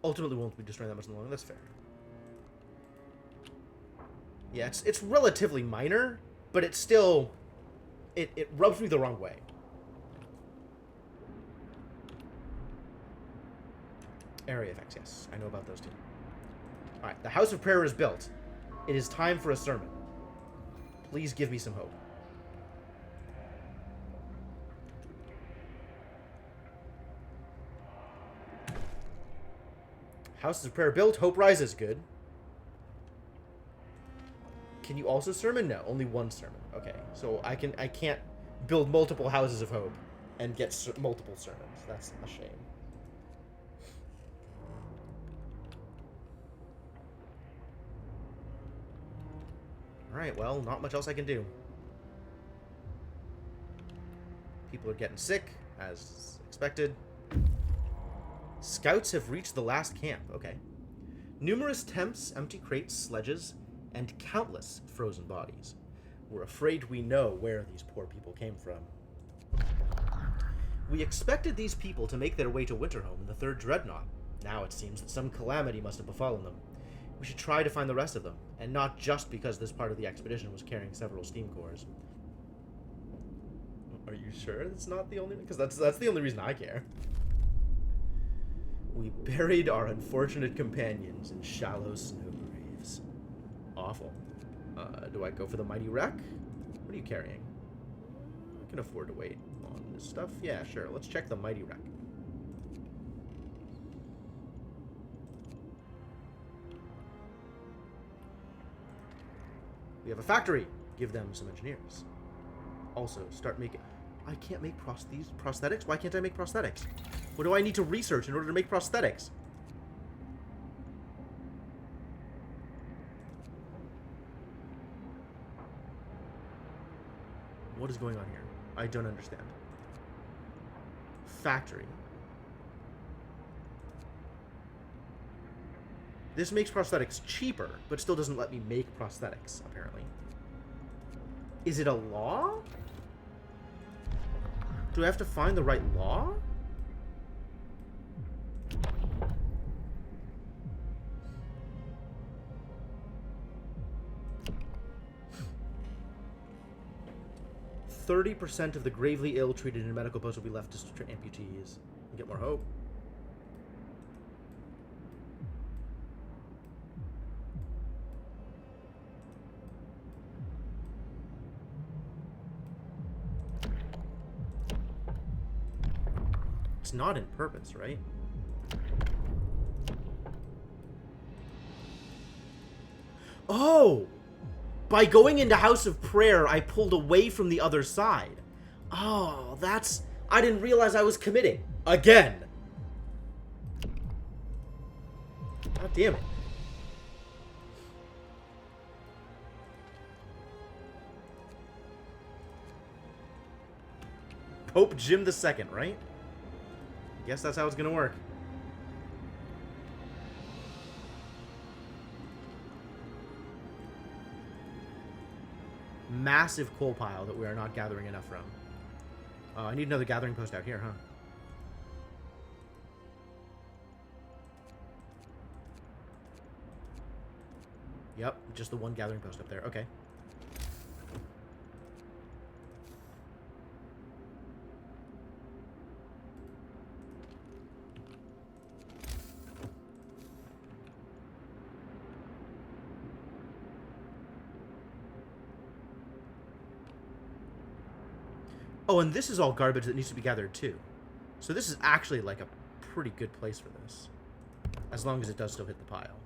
Ultimately won't be destroying that much in the long run. That's fair. Yeah, it's relatively minor, but it's still... It rubs me the wrong way. Area effects, yes. I know about those too. Alright, the House of Prayer is built. It is time for a sermon. Please give me some hope. House of Prayer built. Hope rises. Good. Can you also sermon? No, only one sermon. Okay, so I can't build multiple houses of hope and get multiple sermons. That's a shame. Alright, well, not much else I can do. People are getting sick, as expected. Scouts have reached the last camp. Okay. Numerous tents, empty crates, sledges, and countless frozen bodies. We're afraid we know where these poor people came from. We expected these people to make their way to Winterhome in the 3rd Dreadnought. Now it seems that some calamity must have befallen them. We should try to find the rest of them, and not just because this part of the expedition was carrying several steam cores. Are you sure it's not the only... Because that's the only reason I care. We buried our unfortunate companions in shallow snow graves. Awful. Do I go for the mighty wreck? What are you carrying? I can afford to wait on this stuff. Yeah, sure. Let's check the mighty wreck. We have a factory. Give them some engineers. Also, start making... I can't make prosthetics? Why can't I make prosthetics? What do I need to research in order to make prosthetics? What is going on here? I don't understand. Factory. This makes prosthetics cheaper, but still doesn't let me make prosthetics, apparently. Is it a law? Do I have to find the right law? "30% of the gravely ill treated in a medical post will be left to amputees. Get more hope." It's not in purpose, right? Oh! By going into House of Prayer, I pulled away from the other side. Oh, that's... I didn't realize I was committing. Again! God damn it. Pope Jim II, right? Guess that's how it's gonna work. Massive coal pile that we are not gathering enough from. I need another gathering post out here, huh? Yep, just the one gathering post up there. Okay. Oh, and this is all garbage that needs to be gathered too. So this is actually like a pretty good place for this. As long as it does still hit the pile.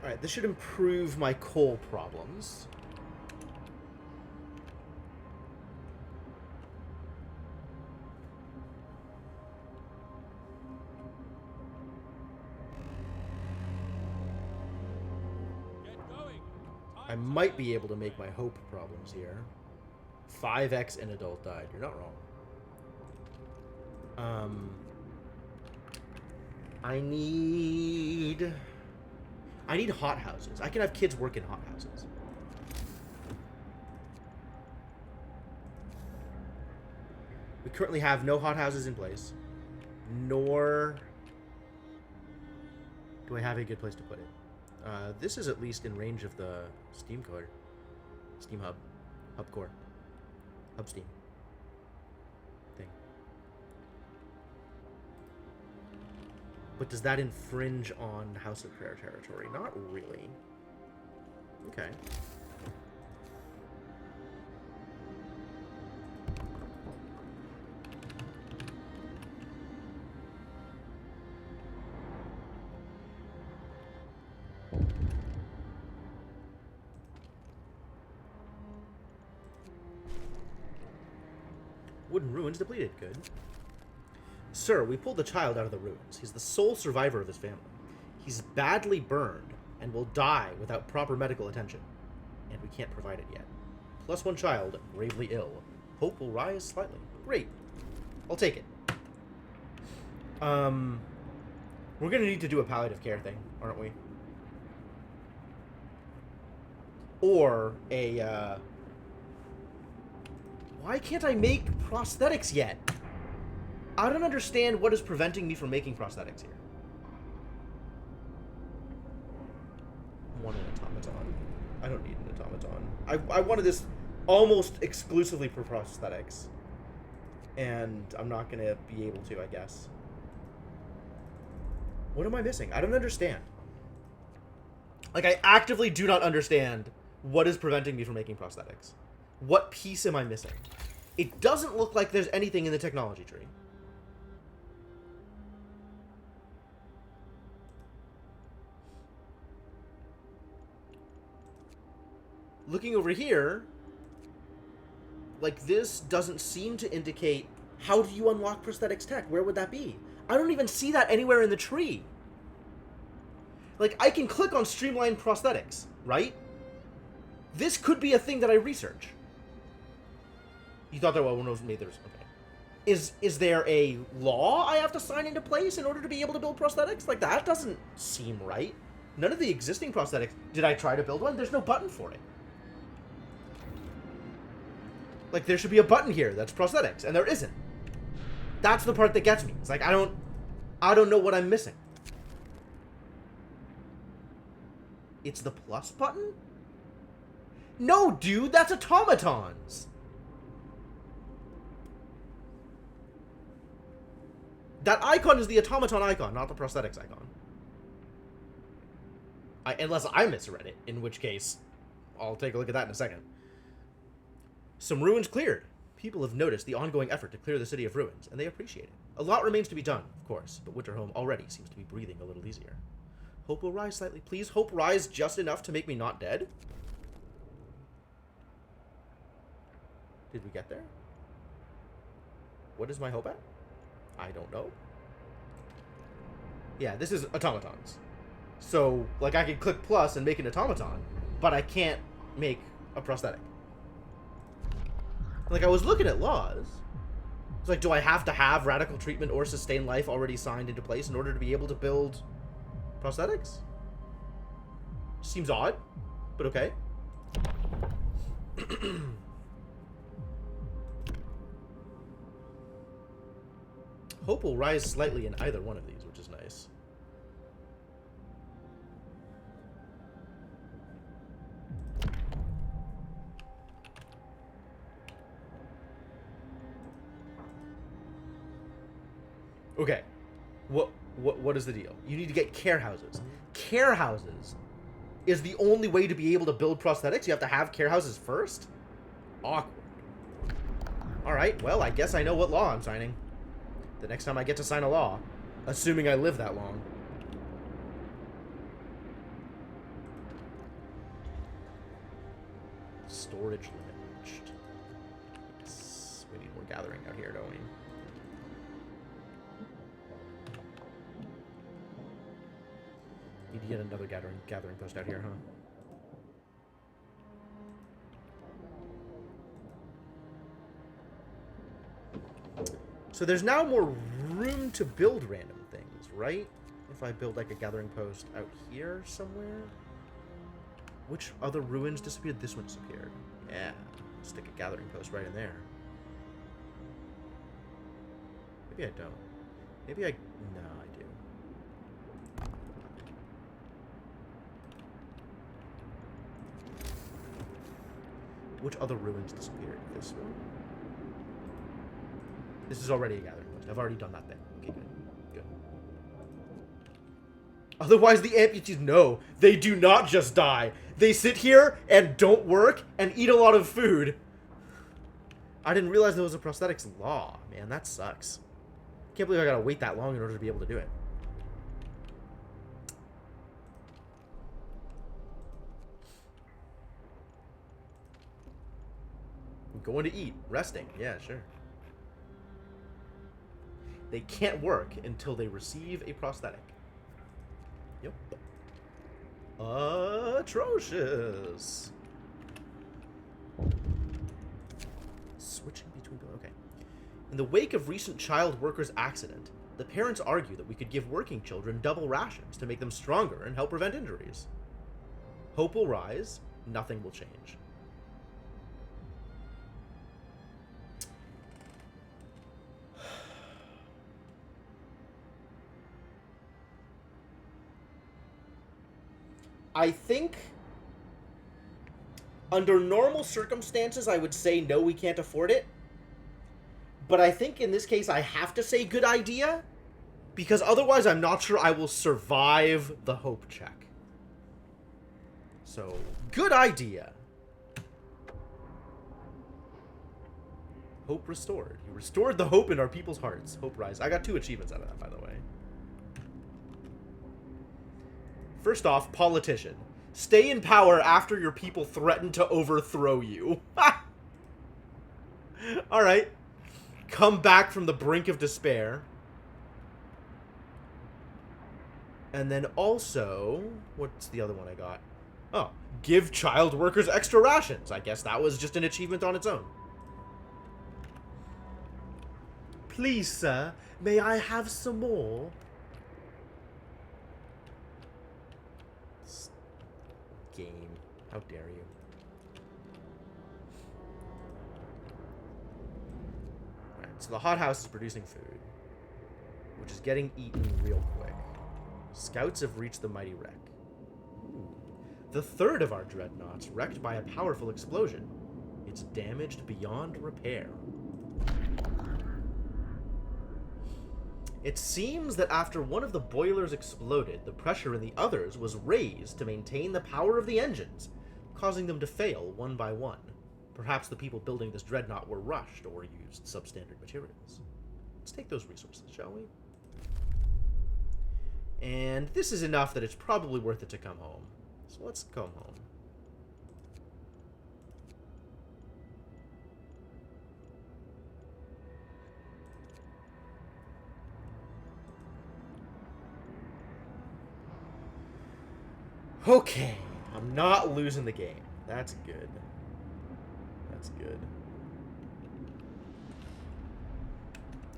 Alright, this should improve my coal problems. Get going. I might be able to make my hope problems here. 5x an adult died. You're not wrong. I need hot houses. I can have kids work in hot houses. We currently have no hot houses in place. Nor do I have a good place to put it. This is at least in range of the Steam core. Steam Hub. Hub core. Hub Steam. Thing. But does that infringe on House of Prayer territory? Not really. Okay. Wooden ruins depleted. Good. Sir, we pulled the child out of the ruins. He's the sole survivor of his family. He's badly burned and will die without proper medical attention. And we can't provide it yet. Plus one child, gravely ill. Hope will rise slightly. Great. I'll take it. We're gonna need to do a palliative care thing, aren't we? Or a, Why can't I make prosthetics yet? I don't understand what is preventing me from making prosthetics here. I want an automaton. I don't need an automaton. I wanted this almost exclusively for prosthetics. And I'm not going to be able to, I guess. What am I missing? I don't understand. Like, I actively do not understand what is preventing me from making prosthetics. What piece am I missing? It doesn't look like there's anything in the technology tree. Looking over here, like, this doesn't seem to indicate how do you unlock prosthetics tech? Where would that be? I don't even see that anywhere in the tree. Like, I can click on Streamline Prosthetics, right? This could be a thing that I research. You thought that one was made there. Okay. Is there a law I have to sign into place in order to be able to build prosthetics? Like, that doesn't seem right. None of the existing prosthetics... Did I try to build one? There's no button for it. Like, there should be a button here that's prosthetics, and there isn't. That's the part that gets me. It's like, I don't know what I'm missing. It's the plus button? No, dude, that's automatons. That icon is the automaton icon, not the prosthetics icon. Unless I misread it, in which case, I'll take a look at that in a second. Some ruins cleared. People have noticed the ongoing effort to clear the city of ruins, and they appreciate it. A lot remains to be done, of course, but Winterhome already seems to be breathing a little easier. Hope will rise slightly. Please, hope rise just enough to make me not dead? Did we get there? What is my hope at? I don't know. Yeah, this is automatons. So, like, I can click plus and make an automaton, but I can't make a prosthetic. Like, I was looking at laws. It's like, do I have to have radical treatment or sustain life already signed into place in order to be able to build prosthetics? Seems odd, but okay. Hope will rise slightly in either one of these, which is nice. Okay. What is the deal? You need to get care houses. Care houses is the only way to be able to build prosthetics. You have to have care houses first? Awkward. Alright, well, I guess I know what law I'm signing. The next time I get to sign a law. Assuming I live that long. Storage limit reached. Yes, we need more gathering out here, don't we? Need to get another gathering post out here, huh? So there's now more room to build random things, right? If I build like a gathering post out here somewhere. Which other ruins disappeared? This one disappeared. Yeah. Stick a gathering post right in there. Maybe I don't. Maybe I... No, I do. Which other ruins disappeared? This one? This is already a gathering post. I've already done that thing. Okay, good. Good. Otherwise, the amputees, no. They do not just die. They sit here and don't work and eat a lot of food. I didn't realize there was a prosthetics law. Man, that sucks. Can't believe I gotta wait that long in order to be able to do it. I'm going to eat. Resting. Yeah, sure. They can't work until they receive a prosthetic. Yep. Atrocious. Switching between... Okay. In the wake of recent child workers' accident, the parents argue that we could give working children double rations to make them stronger and help prevent injuries. Hope will rise. Nothing will change. I think Under normal circumstances, I would say no, we can't afford it. But I think in this case, I have to say good idea. Because otherwise, I'm not sure I will survive the hope check. So, good idea. Hope restored. You restored the hope in our people's hearts. Hope rise. I got 2 achievements out of that, by the way. First off, politician. Stay in power after your people threaten to overthrow you. Alright. Come back from the brink of despair. And then also... What's the other one I got? Oh. Give child workers extra rations. I guess that was just an achievement on its own. Please, sir, may I have some more? Game. How dare you? Alright, so the hothouse is producing food, which is getting eaten real quick. Scouts have reached the mighty wreck. Ooh. The third of our dreadnoughts wrecked by a powerful explosion. It's damaged beyond repair. It seems that after one of the boilers exploded, the pressure in the others was raised to maintain the power of the engines, causing them to fail one by one. Perhaps the people building this dreadnought were rushed or used substandard materials. Let's take those resources, shall we? And this is enough that it's probably worth it to come home. So let's come home. Okay, I'm not losing the game. That's good. That's good.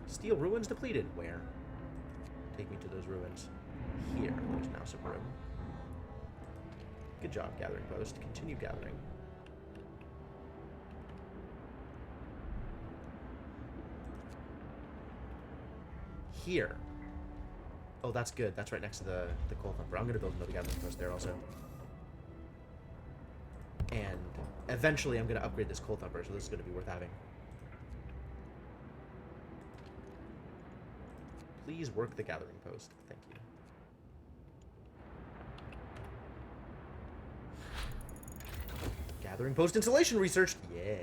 Steel ruins depleted. Where? Take me to those ruins. Here. There's now some room. Good job, gathering post. Continue gathering. Here. Oh, that's good. That's right next to the coal thumper. I'm going to build another gathering post there also. And eventually I'm going to upgrade this coal thumper, so this is going to be worth having. Please work the gathering post. Thank you. Gathering post installation research. Yeah.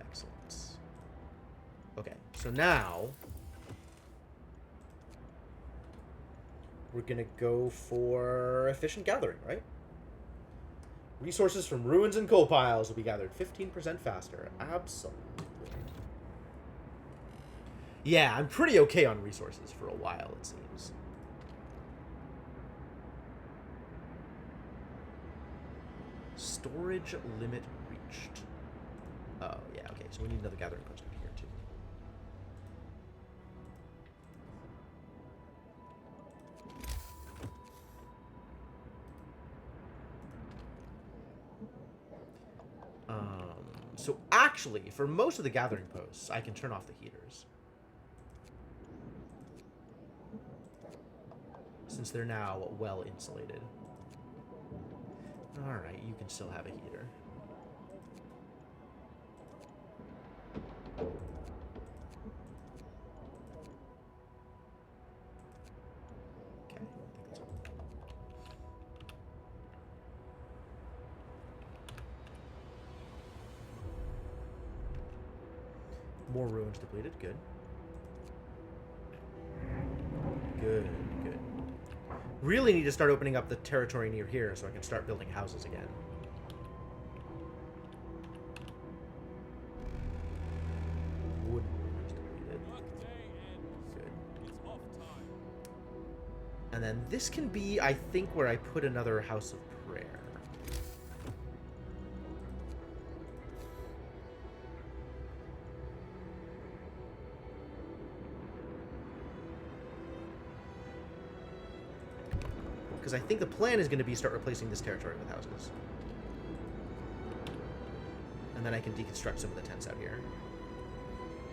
Excellent. Okay, so now... we're gonna go for efficient gathering, right? Resources from ruins and coal piles will be gathered 15% faster. Absolutely. Yeah, I'm pretty okay on resources for a while, it seems. Storage limit reached. Oh, yeah, okay, so we need another gathering post up here, too. So actually, for most of the gathering posts, I can turn off the heaters. Since they're now well insulated. Alright, you can still have a heater. Okay, I think that's all. More ruins depleted. Good. Good, good. Really need to start opening up the territory near here so I can start building houses again. Wood ruins depleted. Good. And then this can be, I think, where I put another house of prayer. Because I think the plan is going to be start replacing this territory with houses. And then I can deconstruct some of the tents out here.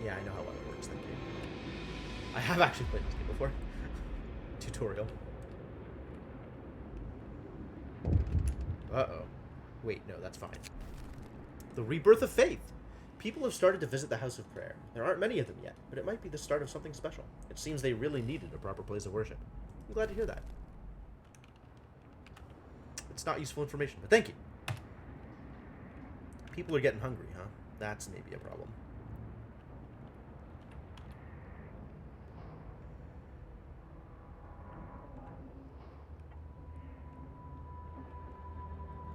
Yeah, I know how well it works, thank you. I have actually played this game before. Tutorial. Uh-oh. Wait, no, that's fine. The rebirth of faith. People have started to visit the House of Prayer. There aren't many of them yet, but it might be the start of something special. It seems they really needed a proper place of worship. I'm glad to hear that. It's not useful information, but thank you. People are getting hungry, huh? That's maybe a problem.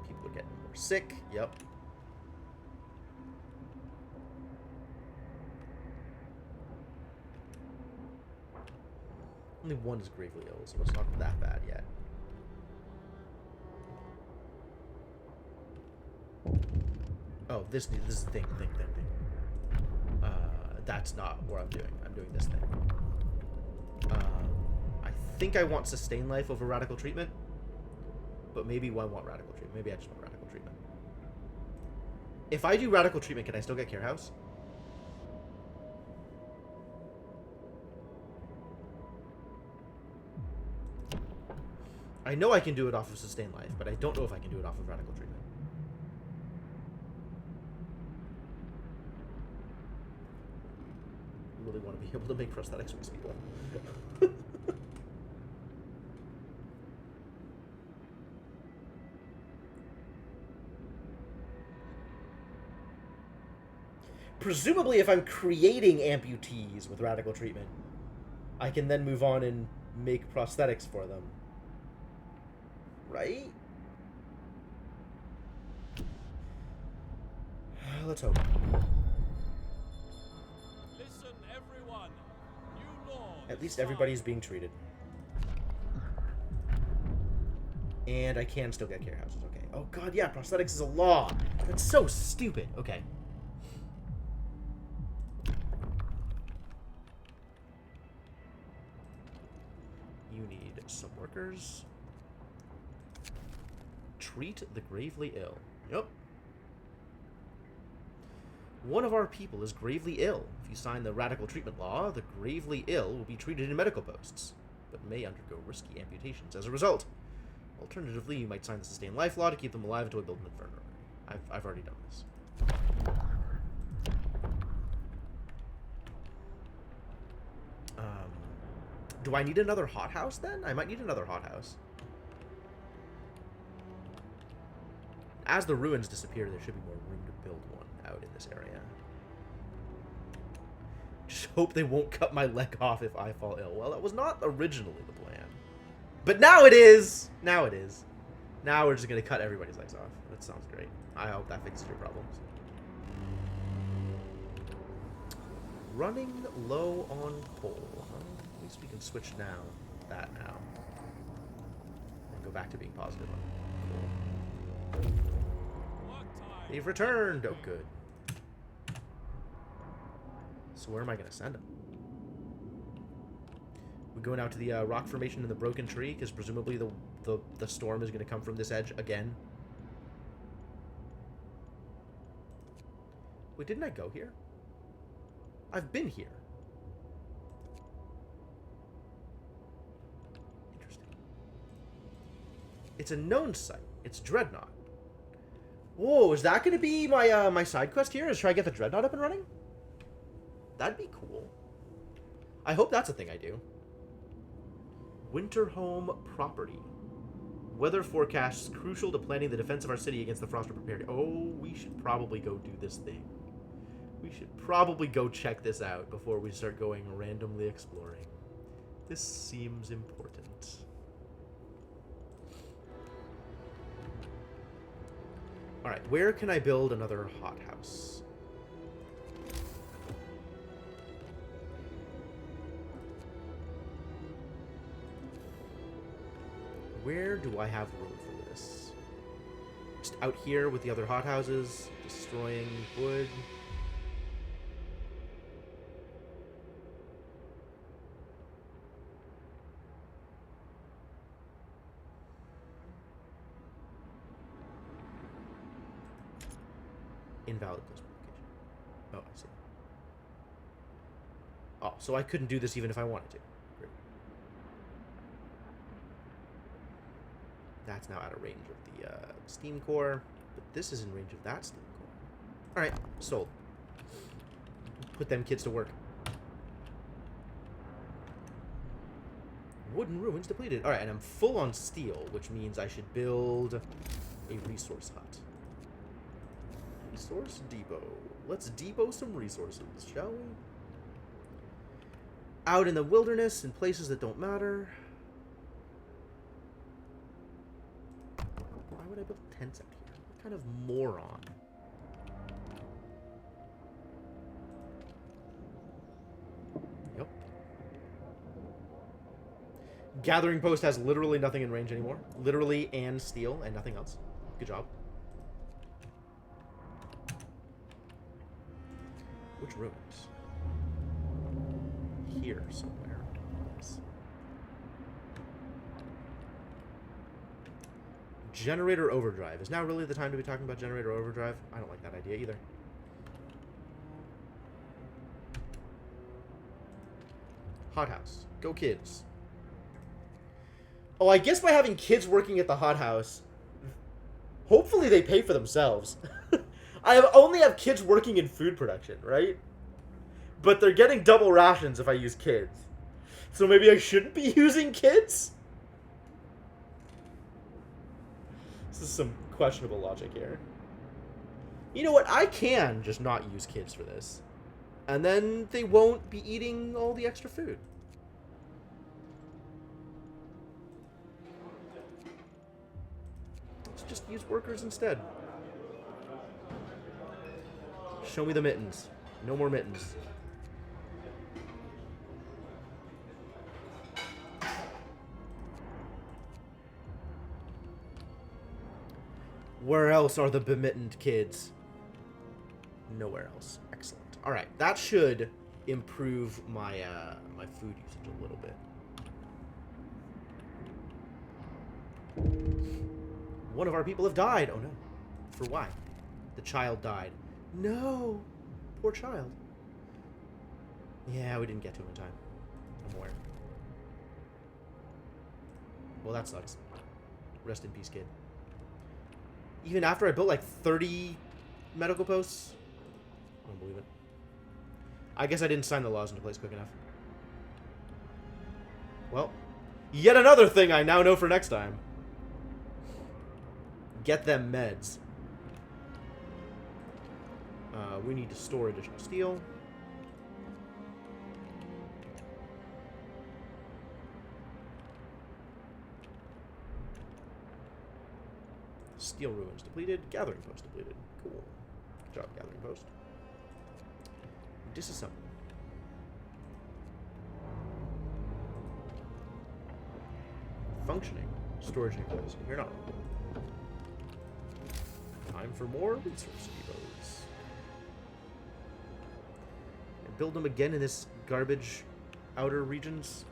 People are getting more sick. Yep. Only one is gravely ill, so it's not that bad yet. Oh, this is thing. That's not what I'm doing. I'm doing this thing. I think I want sustain life over radical treatment, but maybe I want radical treatment. Maybe I just want radical treatment. If I do radical treatment, can I still get Care House? I know I can do it off of sustain life, but I don't know if I can do it off of radical treatment. Really want to be able to make prosthetics for these people. Presumably, if I'm creating amputees with radical treatment, I can then move on and make prosthetics for them. Right? Let's hope. Listen, everyone. New law. At least everybody's being treated. And I can still get Care Houses, okay. Oh god, yeah, prosthetics is a law. That's so stupid. Okay. You need some workers. Treat the gravely ill. Yep. One of our people is gravely ill. If you sign the radical treatment law, the gravely ill will be treated in medical posts, but may undergo risky amputations as a result. Alternatively, you might sign the sustained life law to keep them alive until we build an infirmary. I've already done this. Do I need another hothouse then? I might need another hothouse. As the ruins disappear, there should be more room to build one out in this area. Just hope they won't cut my leg off if I fall ill. Well, that was not originally the plan. But now it is! Now it is. Now we're just going to cut everybody's legs off. That sounds great. I hope that fixes your problems. Running low on coal. Huh? At least we can switch now. That now. And go back to being positive on coal. They've returned! Oh, good. So where am I going to send them? We're going out to the rock formation in the broken tree, because presumably the storm is going to come from this edge again. Wait, didn't I go here? I've been here. Interesting. It's a known site. It's Dreadnought. Whoa, is that going to be my my side quest here? Is try to get the Dreadnought up and running? That'd be cool. I hope that's a thing I do. Winterhome property. Weather forecasts crucial to planning the defense of our city against the frost prepared. Oh, we should probably go do this thing. We should probably go check this out before we start going randomly exploring. This seems important. Alright, where can I build another hothouse? Where do I have room for this? Just out here with the other hothouses, destroying wood. Invalid justification. Oh, I see. Oh, so I couldn't do this even if I wanted to. Great. That's now out of range of the steam core, but this is in range of that steam core. Alright, sold. Put them kids to work. Wooden ruins depleted. Alright, and I'm full on steel, which means I should build a resource hut. Resource depot. Let's depot some resources, shall we? Out in the wilderness, in places that don't matter. Why would I build tents out here? What kind of moron? Yep. Gathering post has literally nothing in range anymore. Literally and steel and nothing else. Good job. Which ruins? Here somewhere. Yes. Generator overdrive. Is now really the time to be talking about generator overdrive? I don't like that idea either. Hothouse. Go kids. Oh, I guess by having kids working at the hothouse, hopefully they pay for themselves. only have kids working in food production, right? But they're getting double rations if I use kids. So maybe I shouldn't be using kids? This is some questionable logic here. You know what? I can just not use kids for this. And then they won't be eating all the extra food. Let's just use workers instead. Show me the mittens. No more mittens. Where else are the bemittened kids? Nowhere else. Excellent. All right, that should improve my my food usage a little bit. One of our people have died. Oh no. For why? The child died. No. Poor child. Yeah, we didn't get to him in time. I'm aware. Well, that sucks. Rest in peace, kid. Even after I built like 30 medical posts? I don't believe it. I guess I didn't sign the laws into place quick enough. Well, yet another thing I now know for next time. Get them meds. We need to store additional steel. Steel ruins depleted. Gathering post depleted. Cool. Good job, gathering post. Disassemble. Functioning. Storage depots. You're not wrong. Time for more resource depots. And build them again in this garbage outer regions.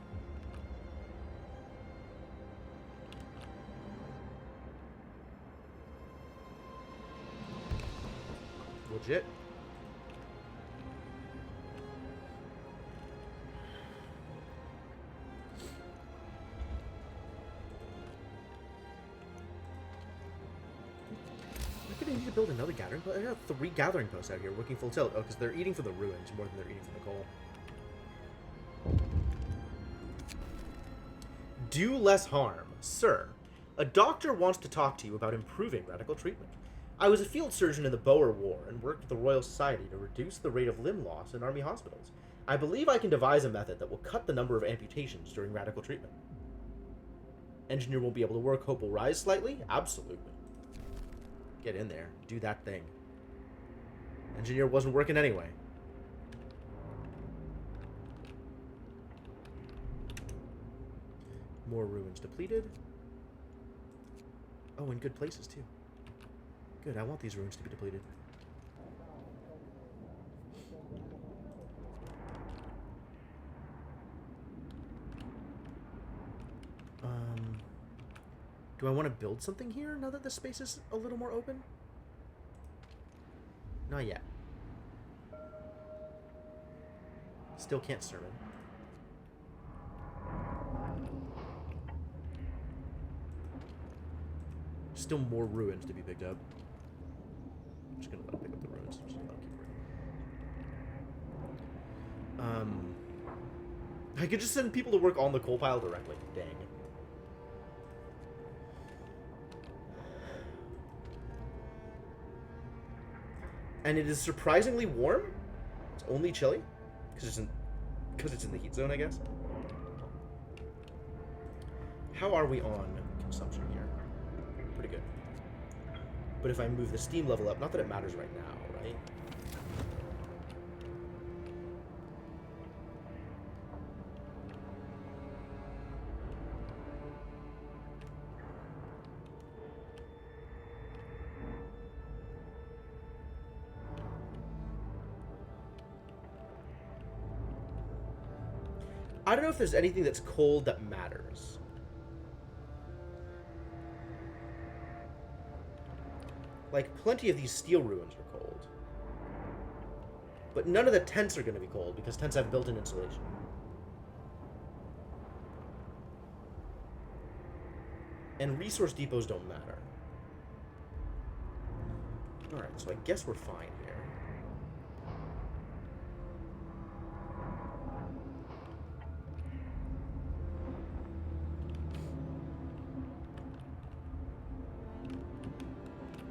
Legit. I need to build another gathering post. I got 3 gathering posts out here working full tilt. Oh, because they're eating from the ruins more than they're eating from the coal. Do less harm. Sir, a doctor wants to talk to you about improving radical treatment. I was a field surgeon in the Boer War and worked with the Royal Society to reduce the rate of limb loss in army hospitals. I believe I can devise a method that will cut the number of amputations during radical treatment. Engineer will be able to work. Hope will rise slightly? Absolutely. Get in there. Do that thing. Engineer wasn't working anyway. More ruins depleted. Oh, in good places, too. Good, I want these ruins to be depleted. Do I want to build something here now that the space is a little more open? Not yet. Still can't sermon. Still more ruins to be picked up. I'm just gonna let him pick up the ruins. I could just send people to work on the coal pile directly. Dang. And it is surprisingly warm. It's only chilly because it's in the heat zone, I guess. How are we on consumption here? Pretty good. But if I move the steam level up, not that it matters right now, right? I don't know if there's anything that's cold that matters. Like, plenty of these steel ruins are cold. But none of the tents are going to be cold, because tents have built-in insulation. And resource depots don't matter. Alright, so I guess we're fine here.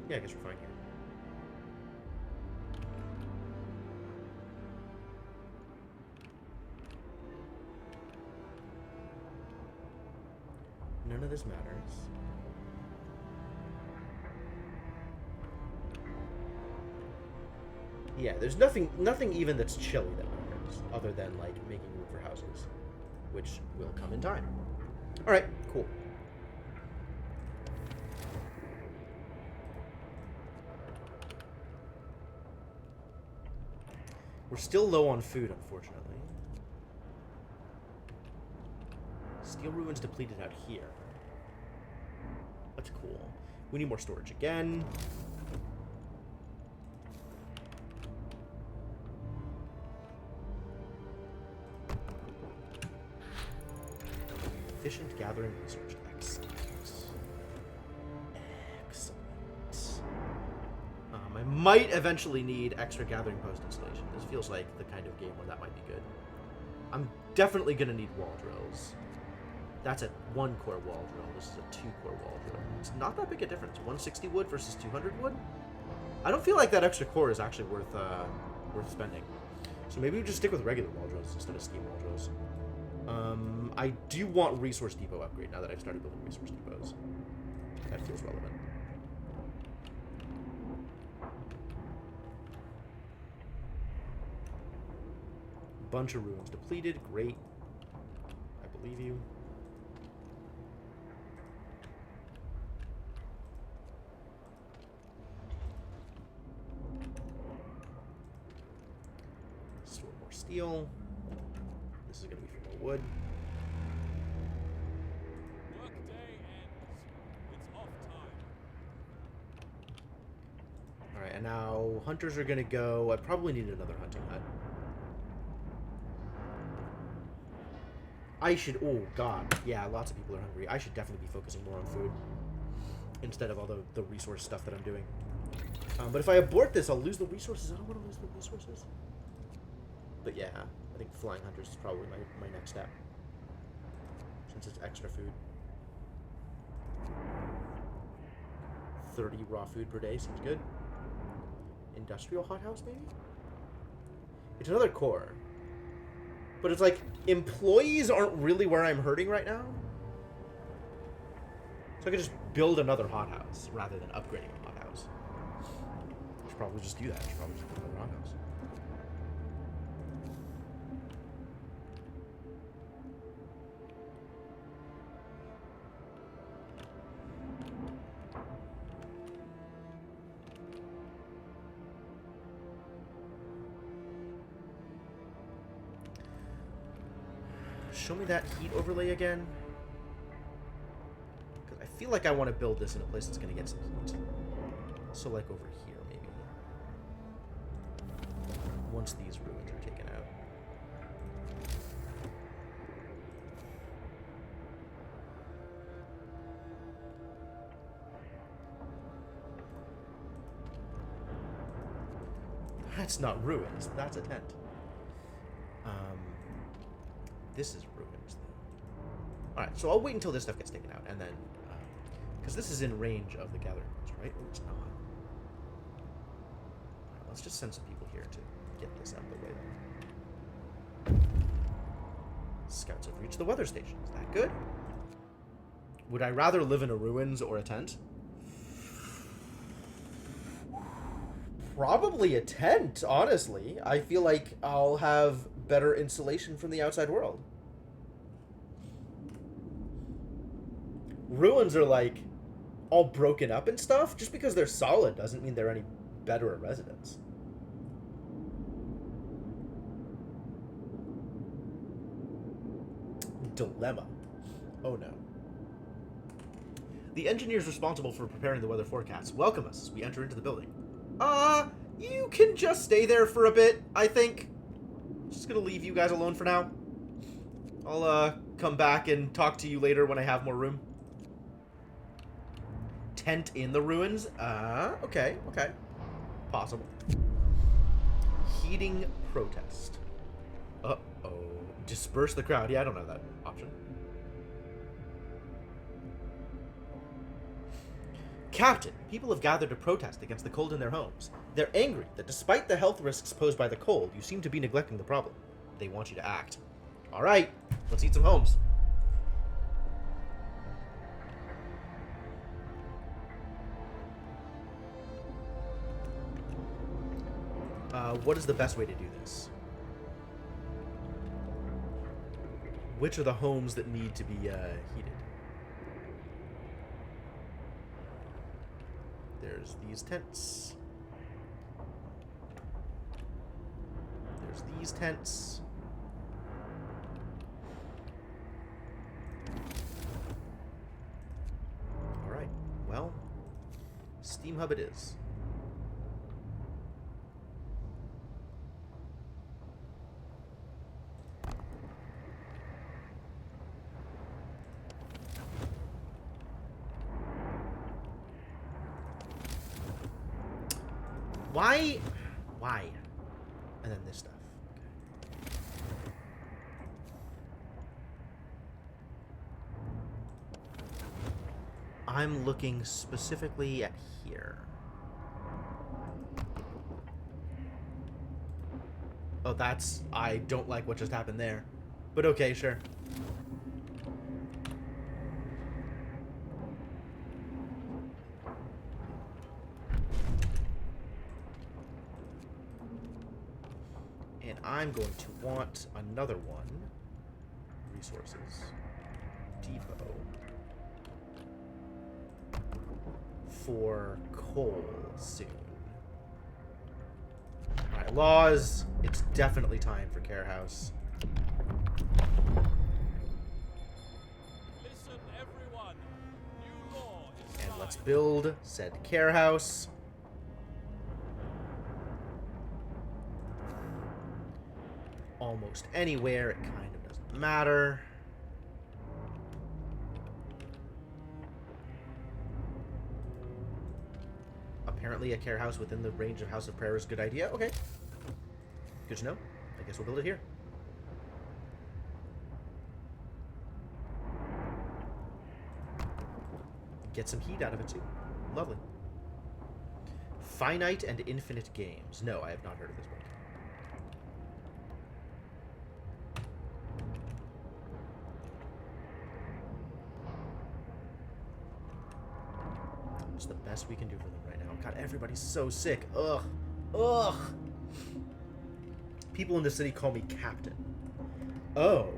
Yeah, I guess we're fine here. None of this matters. Yeah, there's nothing even that's chilly that matters, other than, like, making room for houses, which will come in time. Alright, cool. We're still low on food, unfortunately. Steel ruins depleted out here. That's cool. We need more storage again. Efficient gathering research. Excellent. Excellent. I might eventually need extra gathering post installation. This feels like the kind of game where that might be good. I'm definitely going to need wall drills. That's a 1-core wall drill. This is a 2-core wall drill. It's not that big a difference. 160 wood versus 200 wood? I don't feel like that extra core is actually worth spending. So maybe we just stick with regular wall drills instead of steam wall drills. I do want resource depot upgrade now that I've started building resource depots. That feels relevant. Bunch of ruins depleted. Great. I believe you. Store more steel. This is going to be for more wood. Workday ends. It's off time. Alright, and now hunters are going to go. I probably need another hunting hut. I should... Oh, God. Yeah, lots of people are hungry. I should definitely be focusing more on food instead of all the resource stuff that I'm doing. But if I abort this, I'll lose the resources. I don't want to lose the resources. But yeah, I think flying hunters is probably my next step, since it's extra food. 30 raw food per day seems good. Industrial hothouse, maybe? It's another core. But it's like, employees aren't really where I'm hurting right now. So I could just build another hothouse rather than upgrading a hothouse. I should probably just do that. I should probably just build another hothouse. Show me that heat overlay again. Because I feel like I want to build this in a place that's going to get some heat. So like over here, maybe. Once these ruins are taken out. That's not ruins. That's a tent. this is ruins, though. Alright, so I'll wait until this stuff gets taken out, and then... Because this is in range of the gathering monster, right? Oh, it's not. Alright, let's just send some people here to get this out of the way, then. Scouts have reached the weather station. Is that good? Would I rather live in a ruins or a tent? Probably a tent, honestly. I feel like I'll have better insulation from the outside world. Ruins are like all broken up and stuff. Just because they're solid doesn't mean they're any better at residence. Dilemma. Oh no. The engineers responsible for preparing the weather forecasts welcome us as we enter into the building. You can just stay there for a bit, I think. Just gonna leave you guys alone for now. I'll, come back and talk to you later when I have more room. Tent in the ruins? Okay. Possible. Heating protest. Uh-oh. Disperse the crowd. Yeah, I don't know that option. Captain, people have gathered to protest against the cold in their homes. They're angry that despite the health risks posed by the cold, you seem to be neglecting the problem. They want you to act. All right, let's eat some homes. What is the best way to do this? Which are the homes that need to be heated? There's these tents. There's these tents. Alright, well, Steam Hub it is. Why? And then this stuff. Okay. I'm looking specifically at here. Oh, that's... I don't like what just happened there. But okay, sure. And I'm going to want another one. Resources. Depot. For coal soon. Alright, laws. It's definitely time for Care House. Listen, everyone. New law is And let's signed. build said Care House. Almost anywhere, it kind of doesn't matter. Apparently a care house within the range of House of Prayer is a good idea. Okay. Good to know. I guess we'll build it here. Get some heat out of it too. Lovely. Finite and Infinite Games. No, I have not heard of this book. It's the best we can do for them right now. God, everybody's so sick. Ugh. Ugh. People in the city call me Captain. Oh.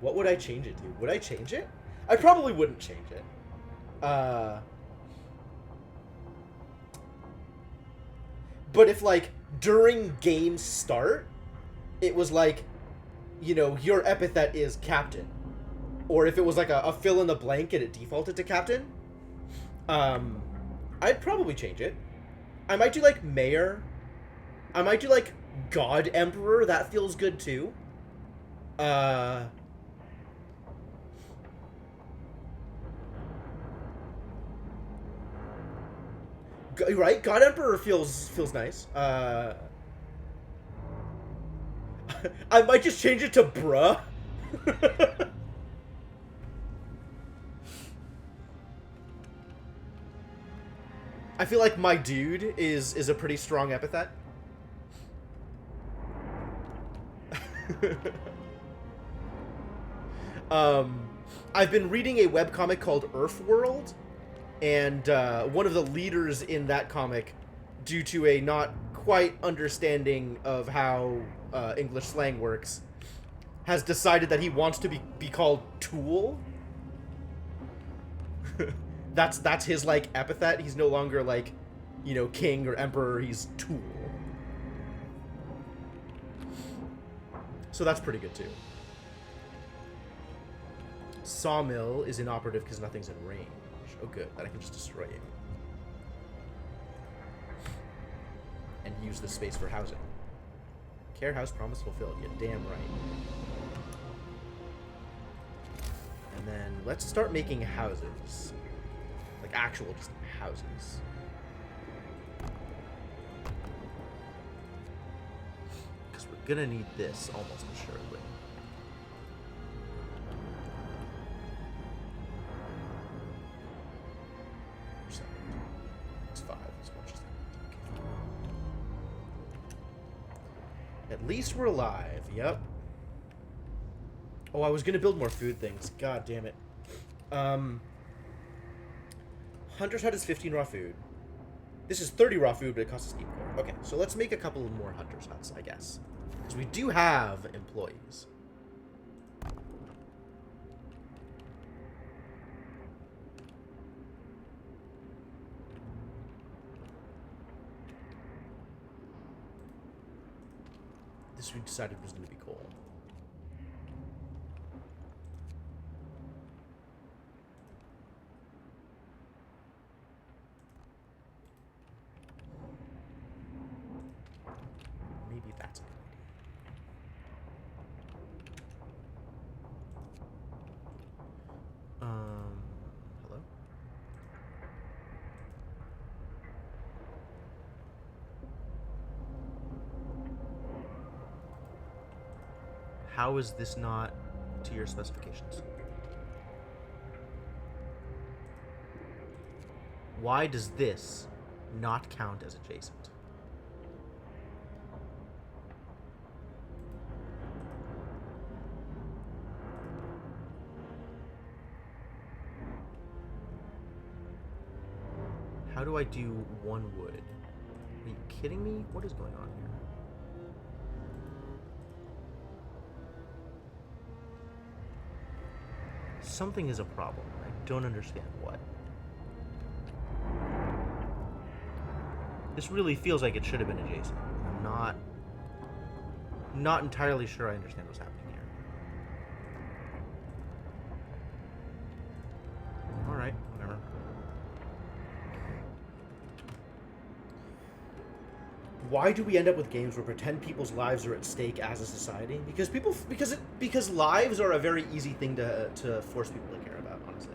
What would I change it to? Would I change it? I probably wouldn't change it. But if, like, during game start, it was like, you know, your epithet is Captain. Or if it was like a fill in the blank and it defaulted to Captain, I'd probably change it. I might do like Mayor. I might do like God Emperor. That feels good too. Right? God Emperor feels nice. I might just change it to bruh. I feel like my dude is a pretty strong epithet. I've been reading a webcomic called Earthworld, and one of the leaders in that comic, due to a not quite understanding of how English slang works, has decided that he wants to be called Tool. That's his, like, epithet. He's no longer, like, you know, king or emperor. He's Tool. So that's pretty good, too. Sawmill is inoperative because nothing's in range. Oh, good. Then I can just destroy it. And use the space for housing. Care house promise fulfilled. You're damn right. And then let's start making houses. Like actual just houses. Because we're gonna need this almost assuredly. It's 5 as much as that. At least we're alive. Yep. Oh, I was gonna build more food things. God damn it. Hunter's Hut is 15 raw food. This is 30 raw food, but it costs us 8 core. Okay, so let's make a couple of more Hunter's Huts, I guess. Because we do have employees. This we decided was going to be coal. Maybe that's a good idea. Hello? How is this not to your specifications? Why does this not count as adjacent? How do I do 1 wood? Are you kidding me? What is going on here? Something is a problem. I don't understand what. This really feels like it should have been adjacent. I'm not entirely sure I understand what's happening here. Alright, whatever. Why do we end up with games where pretend people's lives are at stake as a society? Because lives are a very easy thing to force people to care about, honestly.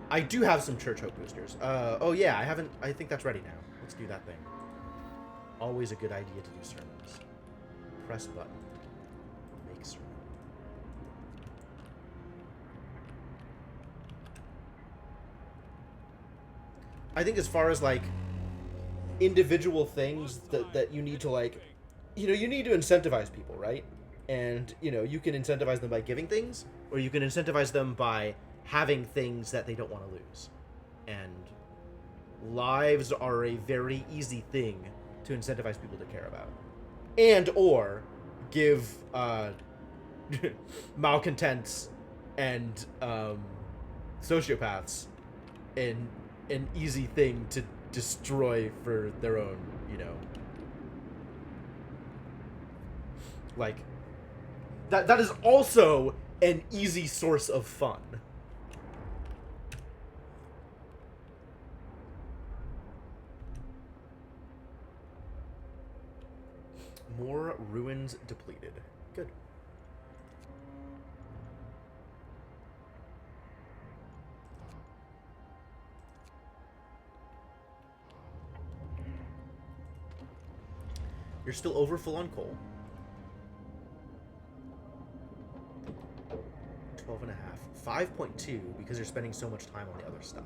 I do have some church hope boosters. Oh yeah, I think that's ready now. Let's do that thing. Always a good idea to do sermons. Press button. Make sermon. I think as far as, like, individual things that you need to, like, you know, you need to incentivize people, right? And, you know, you can incentivize them by giving things, or you can incentivize them by having things that they don't want to lose. And lives are a very easy thing to incentivize people to care about. And or give malcontents and sociopaths an easy thing to destroy for their own, you know, like that is also an easy source of fun. More ruins depleted. Good. You're still over full on coal. 12 and a half. 5.2 because you're spending so much time on the other stuff.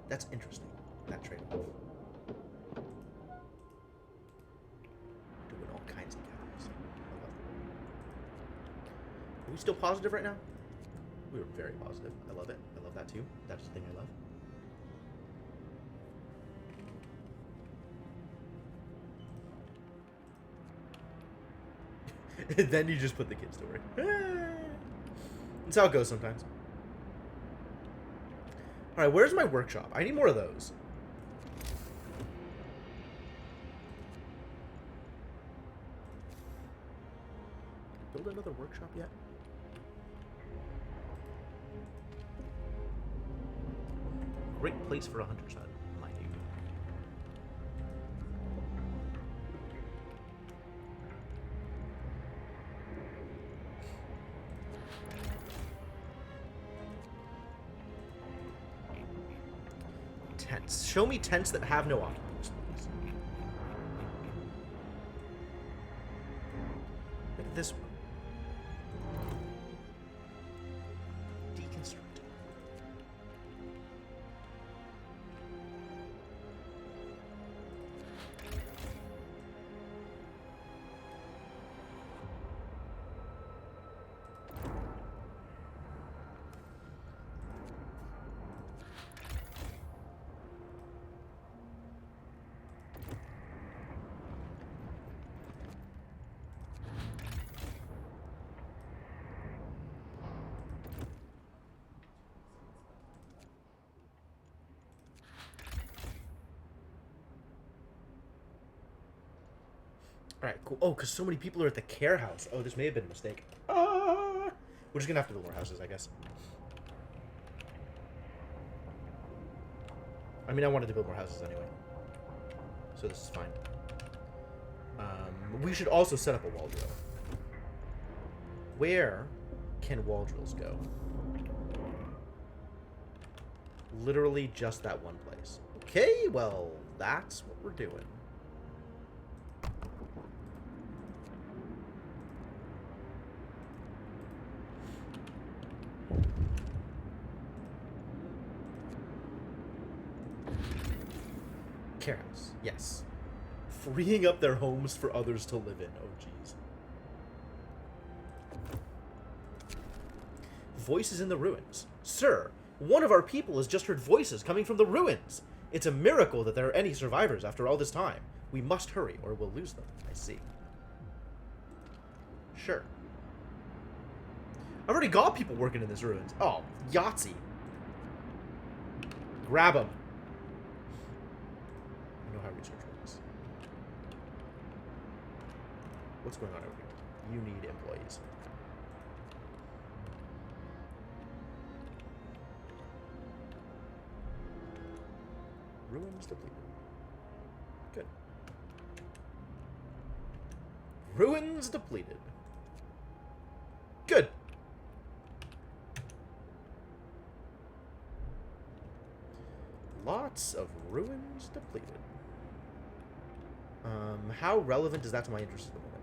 That's interesting, that trade-off. Doing all kinds of gathers. I love it. Are we still positive right now? We were very positive. I love it. I love that too. That's the thing I love. Then you just put the kids to work. That's how it goes sometimes. Alright, where's my workshop? I need more of those. Build another workshop yet? Great place for a hunter's hut, mind you. Tents. Show me tents that have no occupants, please. Look at this one. Deconstruct. Alright, cool. Oh, because so many people are at the care house. Oh, this may have been a mistake. Ah! We're just going to have to build more houses, I guess. I mean, I wanted to build more houses anyway. So this is fine. We should also set up a wall drill. Where can wall drills go? Literally just that one place. Okay, well, that's what we're doing. Care house, yes. Freeing up their homes for others to live in. Oh, jeez. Voices in the ruins. Sir, one of our people has just heard voices coming from the ruins. It's a miracle that there are any survivors after all this time. We must hurry or we'll lose them. I see. Sure. I've already got people working in this ruins. Oh, Yahtzee. Grab them. I know how research works. What's going on over here? You need employees. Ruins depleted. Good. Ruins depleted. Good. Lots of ruins depleted. How relevant is that to my interest at the moment?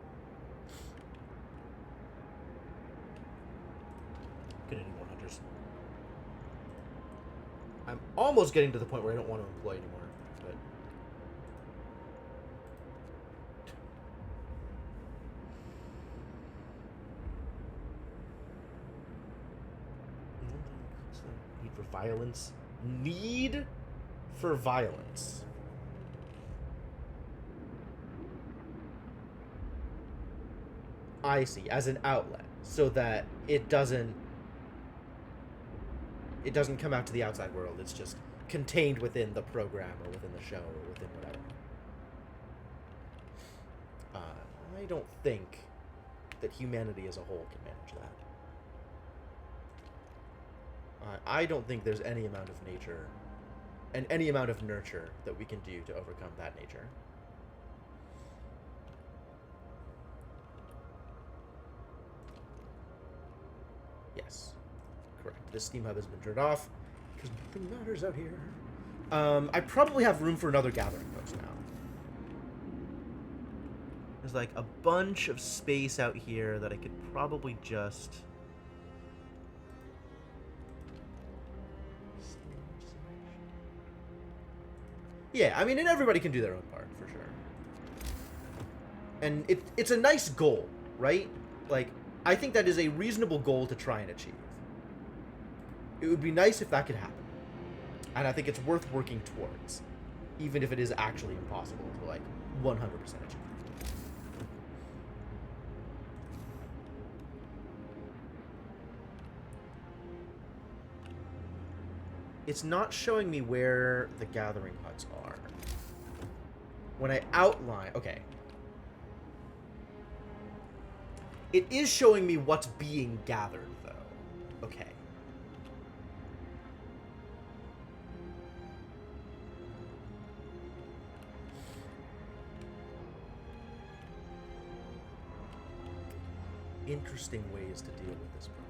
Gonna need more hunters. I'm almost getting to the point where I don't want to employ anymore, but... Need for violence. Need for violence. I see, as an outlet, so that it doesn't come out to the outside world. It's just contained within the program or within the show or within whatever. I don't think that humanity as a whole can manage that. I don't think there's any amount of nature and any amount of nurture that we can do to overcome that nature. Yes. Correct. This steam hub has been turned off because nothing matters out here. I probably have room for another gathering post now. There's like a bunch of space out here that I could probably just... Yeah, I mean, and everybody can do their own part, for sure. And it's a nice goal, right? Like, I think that is a reasonable goal to try and achieve. It would be nice if that could happen. And I think it's worth working towards, even if it is actually impossible to, like, 100% achieve. It's not showing me where the gathering huts are. When I outline... Okay. It is showing me what's being gathered, though. Okay. Interesting ways to deal with this problem.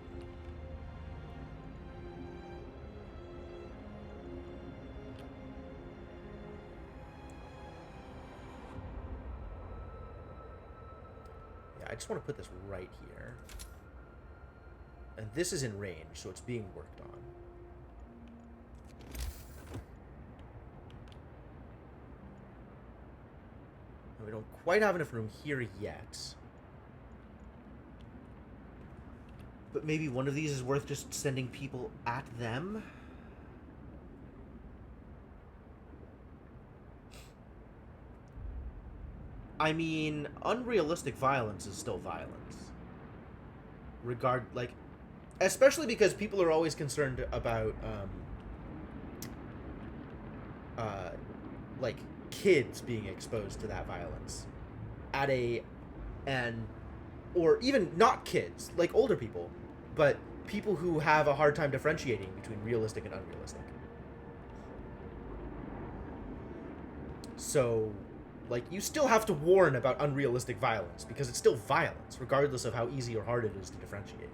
I just want to put this right here. And this is in range, so it's being worked on. And we don't quite have enough room here yet. But maybe one of these is worth just sending people at them? I mean, unrealistic violence is still violence. Especially because people are always concerned about, like, kids being exposed to that violence. Or even not kids, like older people, but people who have a hard time differentiating between realistic and unrealistic. So... like, you still have to warn about unrealistic violence, because it's still violence, regardless of how easy or hard it is to differentiate.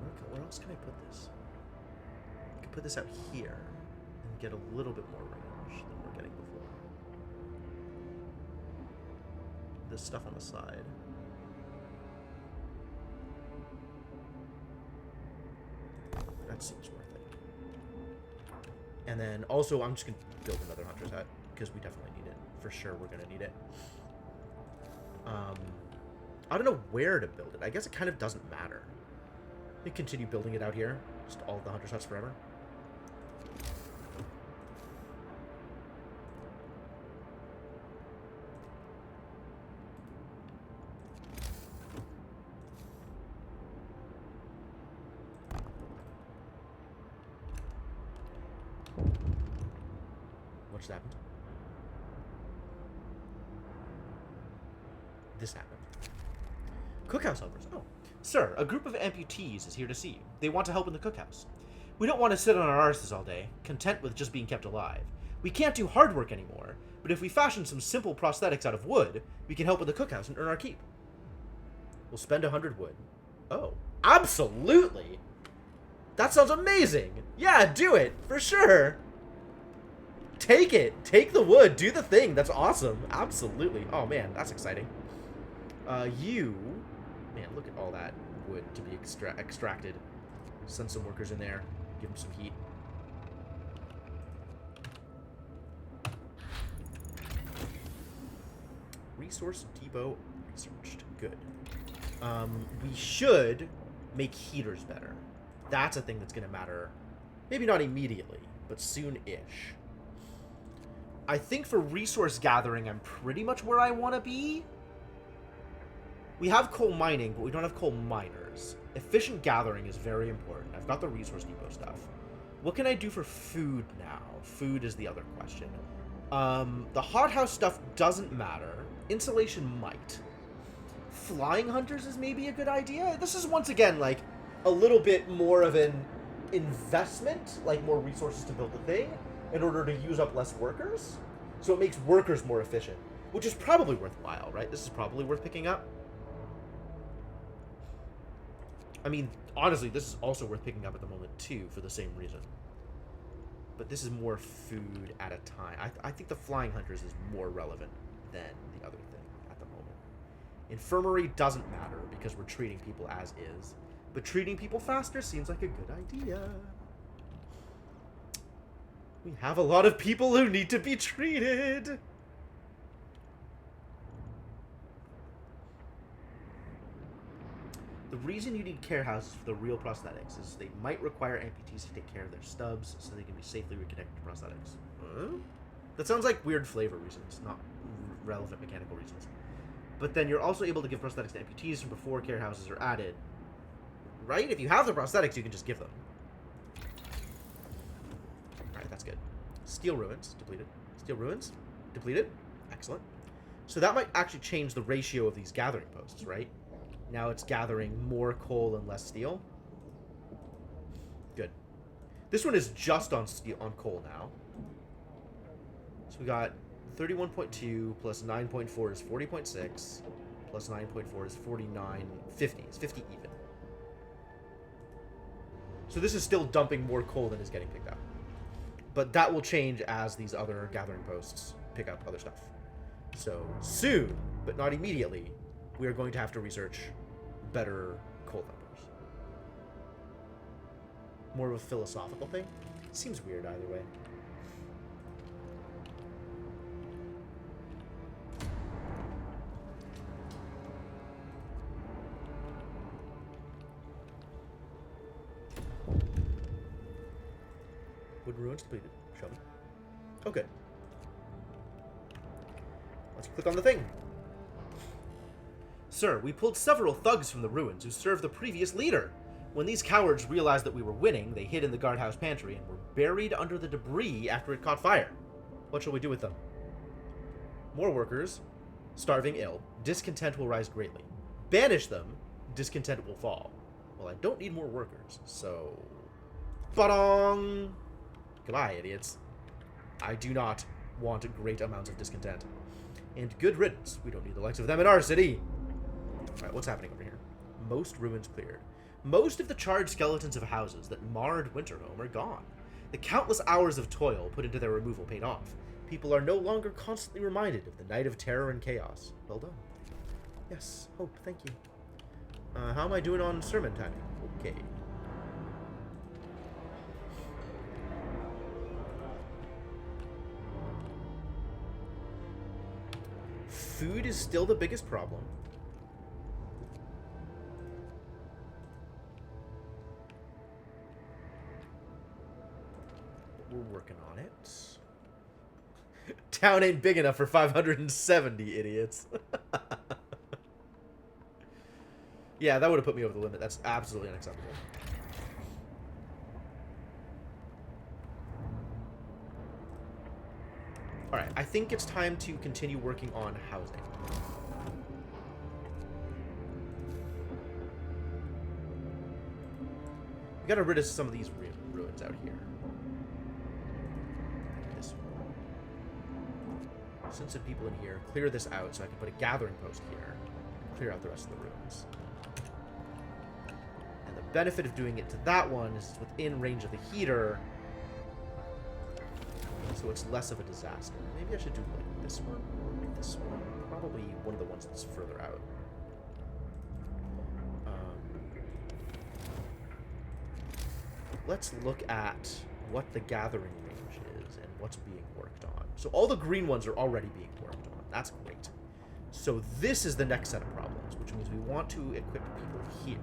Okay, where else can I put this? I can put this out here, and get a little bit more range than we're getting before. This stuff on the side. That seems worth it. And then also, I'm just going to build another hunter's hut, because we definitely need it. For sure, we're going to need it. I don't know where to build it. I guess it kind of doesn't matter. We continue building it out here. Just all the hunter's huts forever. What just happened? This happened. Cookhouse helpers. Oh. Sir, a group of amputees is here to see you. They want to help in the cookhouse. We don't want to sit on our arses all day, content with just being kept alive. We can't do hard work anymore, but if we fashion some simple prosthetics out of wood, we can help with the cookhouse and earn our keep. We'll spend 100 wood. Oh. Absolutely! That sounds amazing! Yeah, do it! For sure! Take it! Take the wood! Do the thing! That's awesome! Absolutely! Oh man, that's exciting. Man, look at all that wood to be extracted. Send some workers in there. Give them some heat. Resource depot researched. Good. We should make heaters better. That's a thing that's going to matter. Maybe not immediately, but soon-ish. I think for resource gathering, I'm pretty much where I want to be. We have coal mining, but we don't have coal miners. Efficient gathering is very important. I've got the resource depot stuff. What can I do for food now? Food is the other question. The hothouse stuff doesn't matter. Insulation might. Flying hunters is maybe a good idea. This is, once again, like, a little bit more of an investment, like more resources to build the thing, in order to use up less workers. So it makes workers more efficient, which is probably worthwhile, right? This is probably worth picking up. I mean, honestly, this is also worth picking up at the moment, too, for the same reason. But this is more food at a time. I think the Flying Hunters is more relevant than the other thing at the moment. Infirmary doesn't matter because we're treating people as is. But treating people faster seems like a good idea. We have a lot of people who need to be treated. The reason you need care houses for the real prosthetics is they might require amputees to take care of their stubs so they can be safely reconnected to prosthetics. Huh? That sounds like weird flavor reasons, not relevant mechanical reasons. But then you're also able to give prosthetics to amputees from before care houses are added. Right? If you have the prosthetics, you can just give them. Alright, that's good. Steel Ruins, depleted. Steel Ruins, depleted. Excellent. So that might actually change the ratio of these gathering posts, right? Now it's gathering more coal and less steel. Good. This one is just on steel, on coal now. So we got 31.2 plus 9.4 is 40.6 plus 9.4 is 49. 50. It's 50 even. So this is still dumping more coal than is getting picked up. But that will change as these other gathering posts pick up other stuff. So soon, but not immediately, we are going to have to research better coal numbers. More of a philosophical thing? Seems weird either way. Wood ruins depleted. Shelby. Oh, good. Let's click on the thing. Sir, we pulled several thugs from the ruins who served the previous leader. When these cowards realized that we were winning, they hid in the guardhouse pantry and were buried under the debris after it caught fire. What shall we do with them? More workers, starving, ill, discontent will rise greatly. Banish them, discontent will fall. Well, I don't need more workers, so... Ba-dong! Goodbye, idiots. I do not want great amounts of discontent. And good riddance. We don't need the likes of them in our city. Alright, what's happening over here? Most ruins cleared. Most of the charred skeletons of houses that marred Winterhome are gone. The countless hours of toil put into their removal paid off. People are no longer constantly reminded of the night of terror and chaos. Well done. Yes, Hope, thank you. How am I doing on sermon timing? Okay. Food is still the biggest problem. We're working on it. Town ain't big enough for 570 idiots. Yeah, that would have put me over the limit. That's absolutely unacceptable. Alright, I think it's time to continue working on housing. We gotta rid of some of these ruins out here. This one. Send some people in here, clear this out so I can put a gathering post here, and clear out the rest of the ruins. And the benefit of doing it to that one is it's within range of the heater, so it's less of a disaster. Maybe I should do like this one or this one. Probably one of the ones that's further out. Let's look at what the gathering range is and what's being worked on. So all the green ones are already being worked on. That's great. So this is the next set of problems, which means we want to equip people here.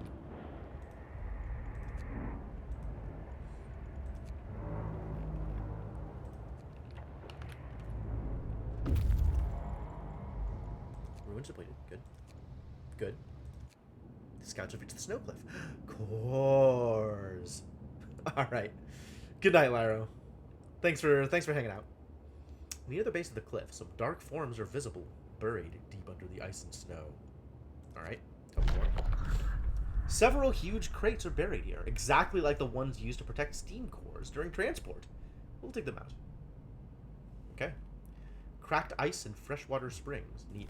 Ruins depleted. Good. Good. The scouts have reached the snow cliff. Cores. All right. Good night, Lyro. Thanks for hanging out. Near the base of the cliff, some dark forms are visible, buried deep under the ice and snow. All right. Tell me more. Several huge crates are buried here, exactly like the ones used to protect steam cores during transport. We'll take them out. Okay. Cracked ice and freshwater springs. Neat.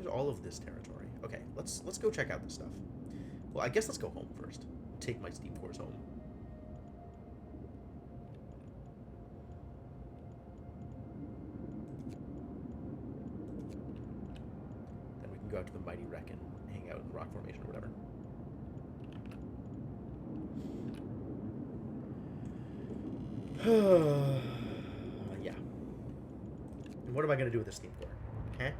claimed all of this territory. Okay, let's go check out this stuff. Well, I guess let's go home first. Take my steam cores home. Then we can go out to the Mighty Wreck and hang out in the rock formation or whatever. Yeah. And what am I going to do with the steam core? Huh?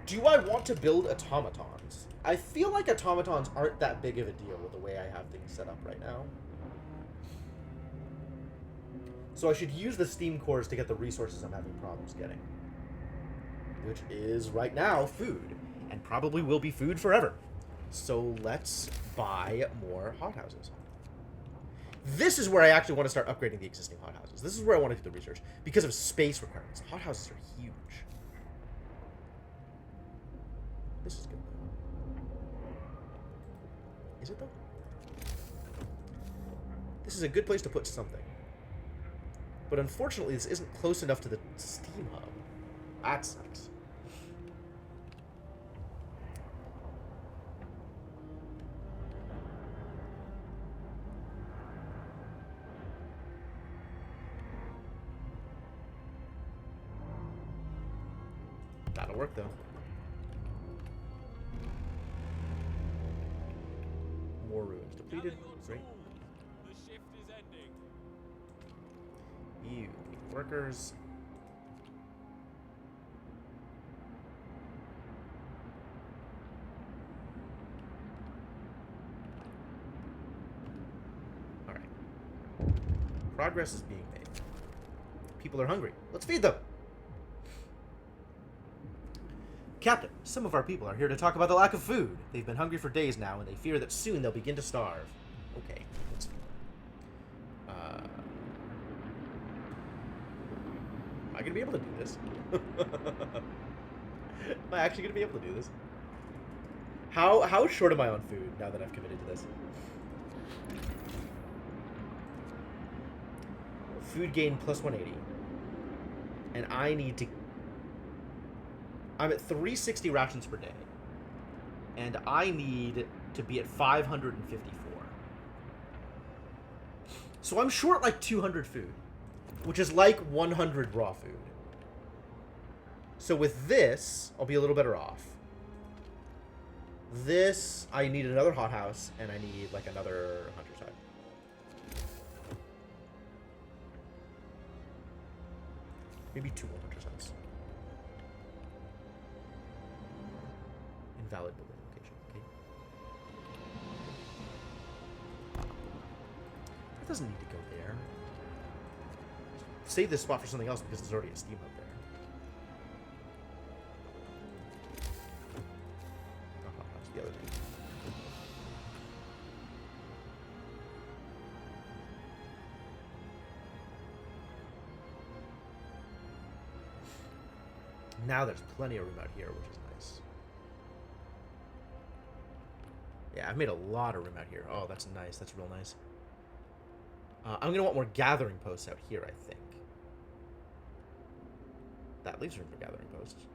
Do I want to build automatons? I feel like automatons aren't that big of a deal with the way I have things set up right now. So I should use the steam cores to get the resources I'm having problems getting. Which is, right now, food. And probably will be food forever. So let's buy more hothouses. This is where I actually want to start upgrading the existing hothouses. This is where I want to do the research. Because of space requirements. Hothouses are huge. This is good, though. Is it, though? This is a good place to put something. But unfortunately, this isn't close enough to the Steam Hub. That sucks. That'll work, though. More ruins depleted. Great. The shift is ending. You need workers. Alright. Progress is being made. People are hungry. Let's feed them! Captain, some of our people are here to talk about the lack of food. They've been hungry for days now, and they fear that soon they'll begin to starve. Okay, let's feed them. Am I gonna be able to do this? Am I actually gonna be able to do this? How short am I on food now that I've committed to this? Food gain plus 180. And I need to... I'm at 360 rations per day. And I need to be at 554. So I'm short like 200 food. Which is like 100 raw food. So with this, I'll be a little better off. This, I need another hothouse, and I need like another hunter's hut. Maybe 2 more hunter's huts. Invalid building location, okay. That doesn't need to go there. Save this spot for something else because there's already a steam hub there. Oh, that's the other thing. Now there's plenty of room out here, which is nice. Yeah, I've made a lot of room out here. Oh, that's nice. That's real nice. I'm going to want more gathering posts out here, I think. That leaves room for gathering posts.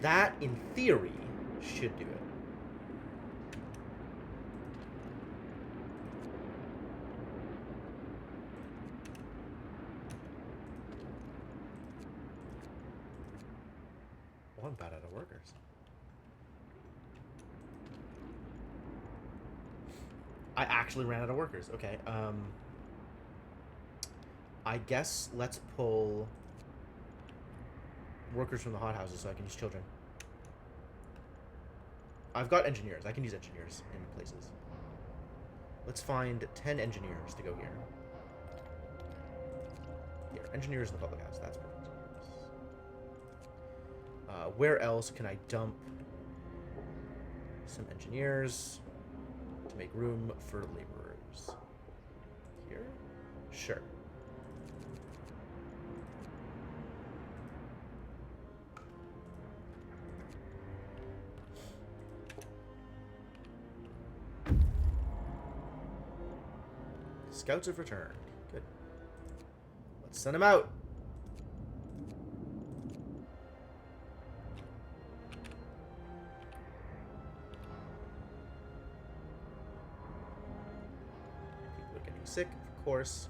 That, in theory, should do it. Oh, I'm bad out of workers. I actually ran out of workers. Okay, I guess let's pull workers from the hothouses so I can use children. I've got engineers. I can use engineers in places. Let's find 10 engineers to go here. Here, engineers in the public house. That's perfect. Where else can I dump some engineers to make room for laborers? Here? Sure. Scouts have returned. Good. Let's send them out. People are getting sick, of course.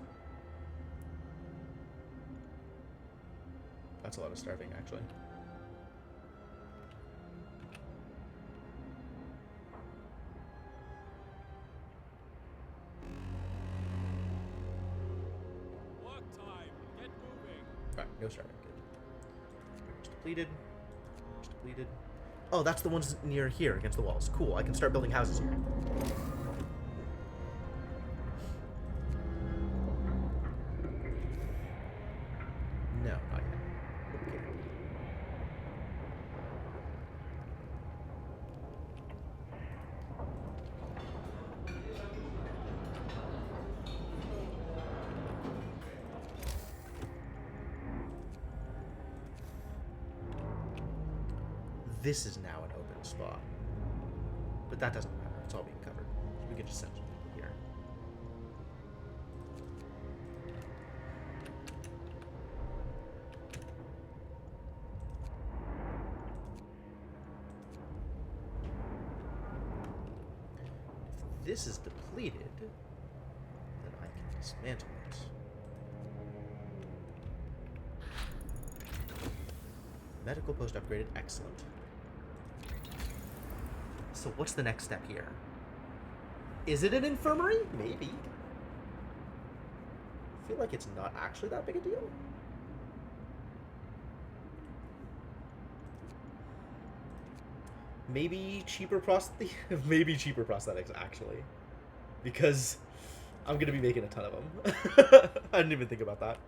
That's a lot of starving, actually. Work time. Get moving. Alright, no starving. Good. It's depleted. It's depleted. Oh, that's the ones near here against the walls. Cool, I can start building houses here. No, not yet. Okay. This is now an open spot. But that doesn't matter. It's all being covered. So we can just send some people here. If this is depleted, then I can dismantle it. Medical post upgraded. Excellent. So what's the next step here? Is it an infirmary? Maybe. I feel like it's not actually that big a deal. Maybe cheaper maybe cheaper prosthetics, actually. Because I'm going to be making a ton of them. I didn't even think about that.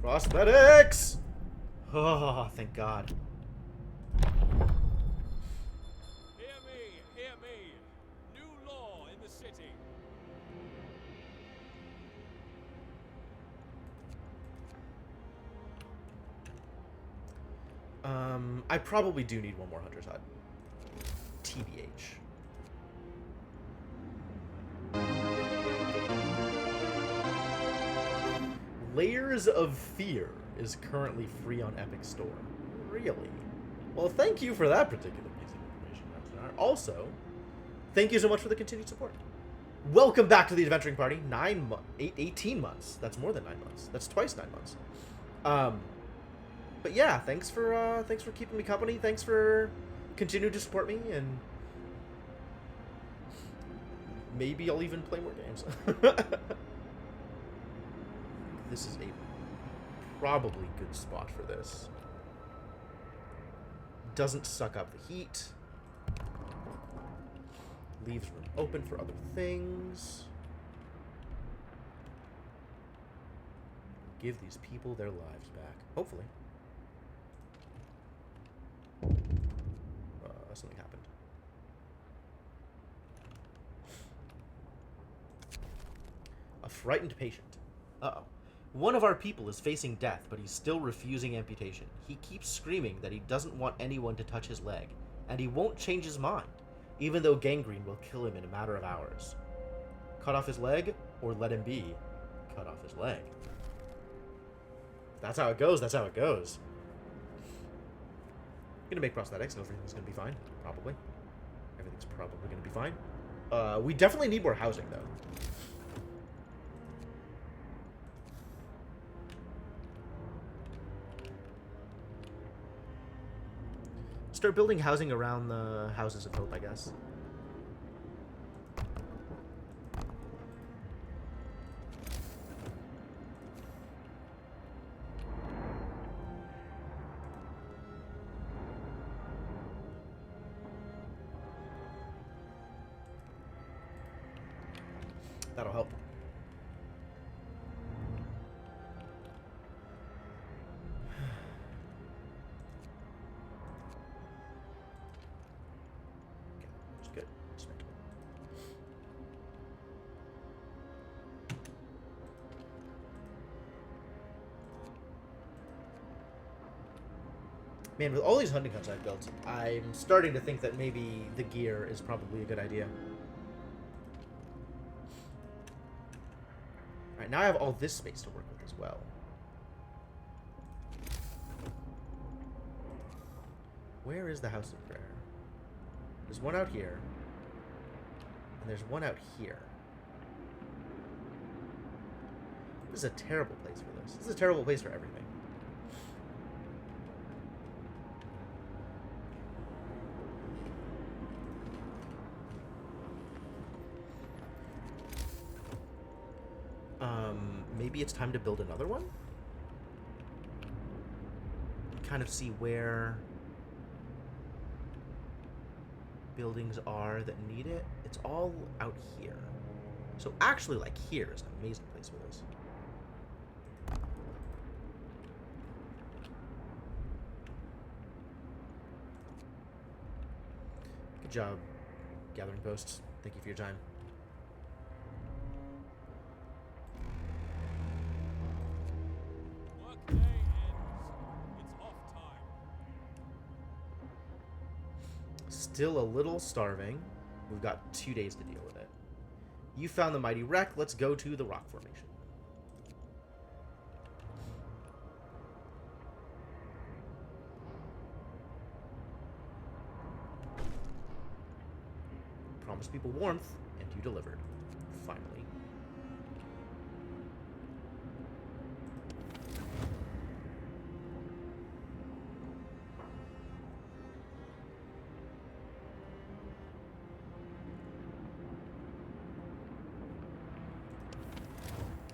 Prosthetics! Oh, thank God. Hear me, hear me. New law in the city. I probably do need one more Hunter's Hut. TBH. Layers of Fear is currently free on Epic Store. Really? Well, thank you for that particular piece of information, Rapstar. Also, thank you so much for the continued support. Welcome back to the Adventuring Party. 18 months. That's more than 9 months. That's twice 9 months. But yeah, thanks for keeping me company. Thanks for continuing to support me, and maybe I'll even play more games. This is a probably good spot for this. Doesn't suck up the heat. Leaves room open for other things. Give these people their lives back. Hopefully. Something happened. A frightened patient. Uh-oh. One of our people is facing death, but he's still refusing amputation. He keeps screaming that he doesn't want anyone to touch his leg, and he won't change his mind, even though gangrene will kill him in a matter of hours. Cut off his leg, or let him be. Cut off his leg. That's how it goes, that's how it goes. I'm gonna make prosthetics, and everything's gonna be fine. Probably. Everything's probably gonna be fine. We definitely need more housing, though. Start building housing around the Houses of Hope, I guess. That'll help. Man, with all these hunting huts I've built, I'm starting to think that maybe the gear is probably a good idea. Alright, now I have all this space to work with as well. Where is the House of Prayer? There's one out here. And there's one out here. This is a terrible place for this. This is a terrible place for everything. Maybe it's time to build another one? Kind of see where buildings are that need it. It's all out here. So actually, like, here is an amazing place for this. Good job, gathering posts. Thank you for your time. Workday ends. It's off time. Still a little starving. We've got 2 days to deal with it. You found the mighty wreck. Let's go to the rock formation. Promised people warmth, and you delivered. Finally.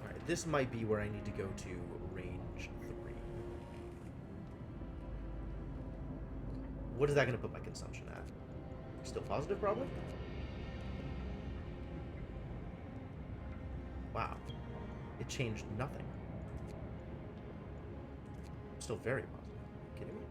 Alright, this might be where I need to go to range 3. What is that going to put my consumption at? Still positive, probably? Wow. It changed nothing. Still very positive. Are you kidding me?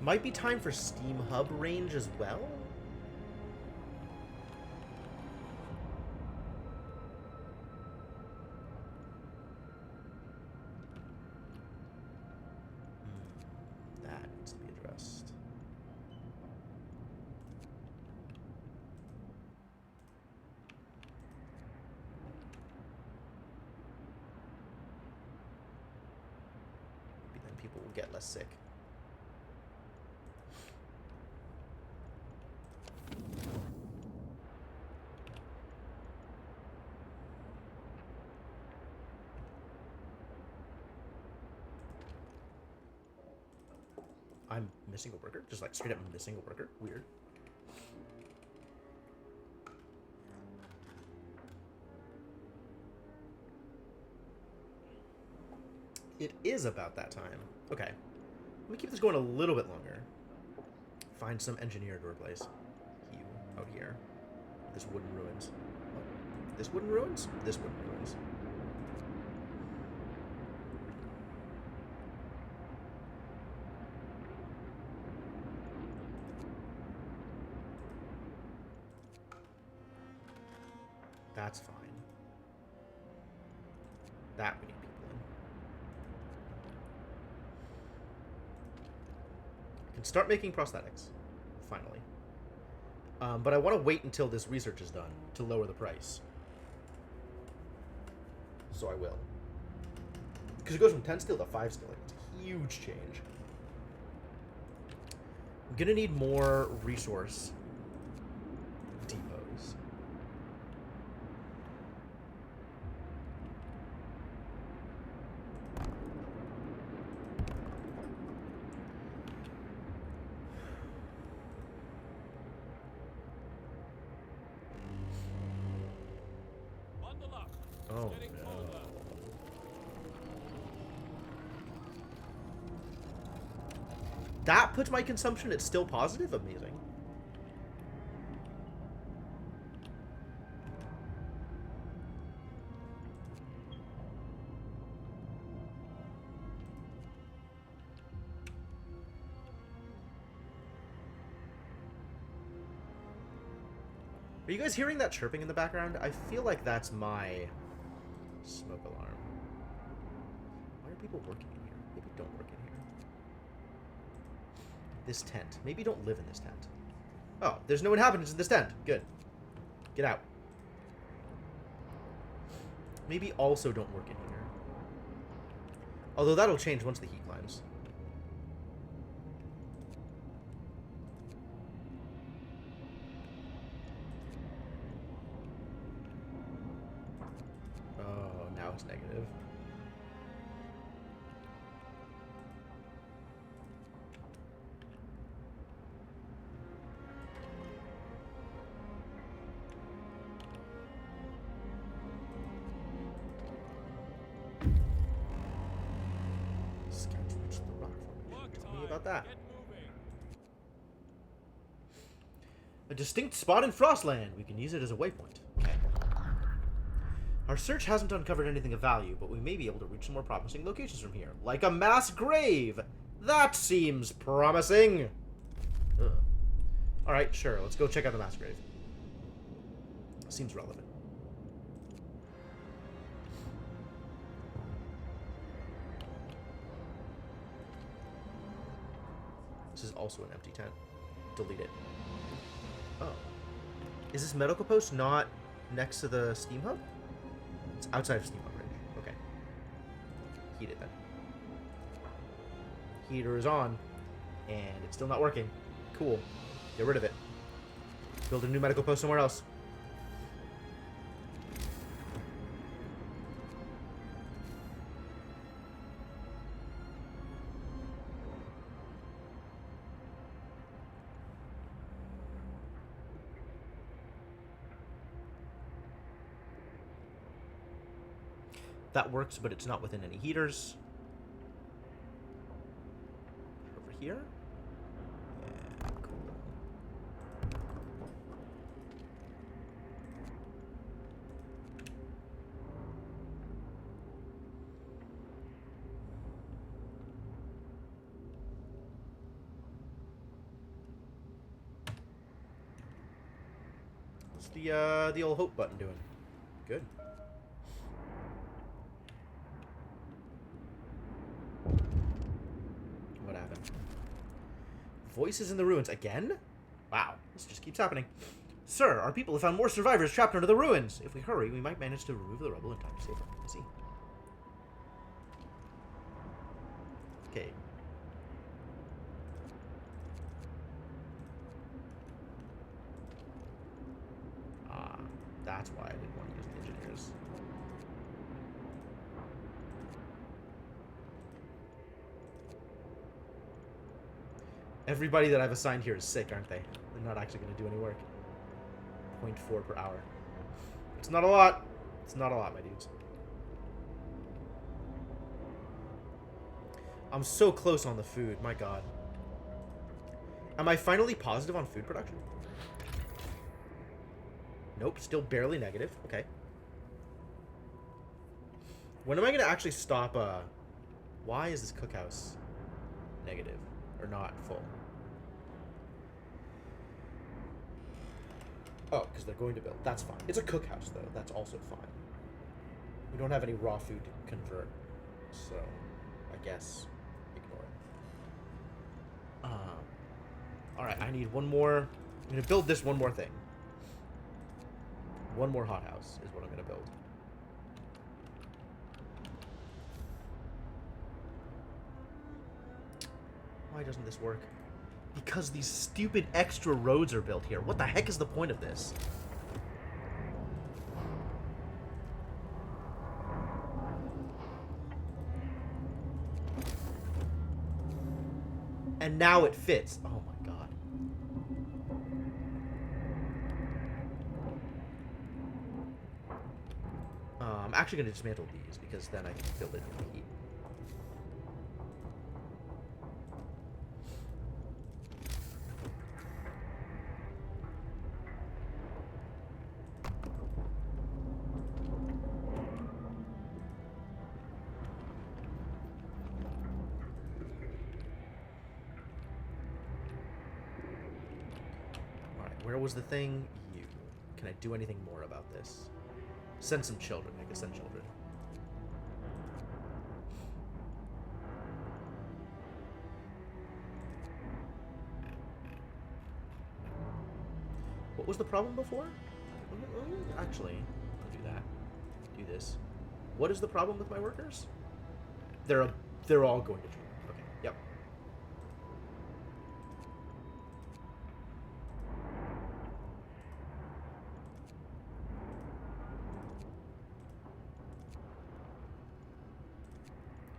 Might be time for Steam Hub range as well? That needs to be addressed. Maybe then people will get less sick. I'm missing a worker. Just like straight up missing a worker. Weird. It is about that time. Okay. Let me keep this going a little bit longer. Find some engineer to replace you out here. This wooden ruins. Oh, this wooden ruins? This wooden ruins. That's fine. That we need people in. I can start making prosthetics. Finally. But I want to wait until this research is done to lower the price. So I will. Because it goes from 10 skill to 5 skill. It's a huge change. I'm going to need more resource depots. Bundle up. Oh, Getting no. colder. that puts my consumption at still positive. Amazing. Are you guys hearing that chirping in the background? I feel like that's my smoke alarm. Why are people working in here? Maybe don't work in here. This tent. Maybe don't live in this tent. Oh, there's no inhabitants in this tent. Good. Get out. Maybe also don't work in here. Although that'll change once the heat climbs. Negative. Scouts reached the rock formation. Tell me about that. A distinct spot in Frostland. We can use it as a waypoint. Okay. Our search hasn't uncovered anything of value, but we may be able to reach some more promising locations from here. Like a mass grave! That seems promising! Alright, sure. Let's go check out the mass grave. Seems relevant. This is also an empty tent. Delete it. Oh. Is this medical post not next to the steam hub? It's outside of steam hub range. Okay. Heat it then. Heater is on. And it's still not working. Cool. Get rid of it. Build a new medical post somewhere else. That works, but it's not within any heaters. Over here? Yeah, cool. What's the old hope button doing? Good. What happened? Voices in the ruins again? Wow, this just keeps happening. Sir, our people have found more survivors trapped under the ruins. If we hurry, we might manage to remove the rubble in time to save them. I see. Okay. That's why I didn't want to use the engineers. Everybody that I've assigned here is sick, aren't they? They're not actually going to do any work. 0.4 per hour. It's not a lot. It's not a lot, my dudes. I'm so close on the food. My god. Am I finally positive on food production? Nope, still barely negative. Okay. When am I going to actually stop, why is this cookhouse negative? Or not full? Oh, because they're going to build. That's fine. It's a cookhouse, though. That's also fine. We don't have any raw food to convert. So, I guess, ignore it. Alright, I need one more. I'm going to build this one more thing. One more hothouse is what I'm going to build. Why doesn't this work? Because these stupid extra roads are built here. What the heck is the point of this? And now it fits. Oh my god. I'm actually going to dismantle these because then I can build it in the heat. Where was the thing? You. Can I do anything more about this? Send some children. I can send children. What was the problem before? Actually, I'll do that. Do this. What is the problem with my workers? They're all going to join. Okay. Yep.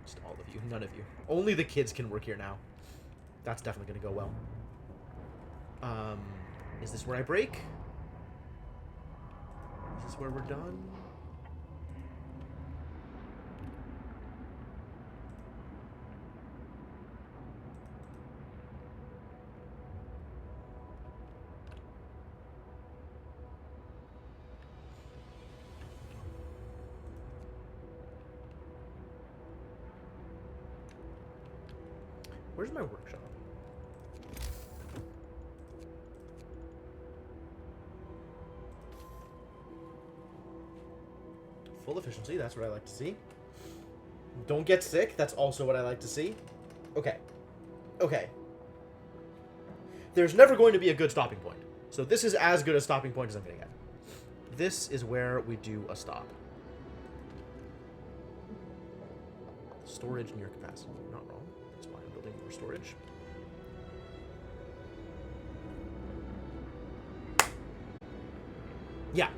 Just all of you. None of you. Only the kids can work here now. That's definitely going to go well. Is this where I break? Is this where we're done? Where's my workshop? Full efficiency, that's what I like to see. Don't get sick, that's also what I like to see. Okay. Okay. There's never going to be a good stopping point. So this is as good a stopping point as I'm going to get. This is where we do a stop. Storage near capacity. Not wrong. That's why I'm building more storage. Yeah,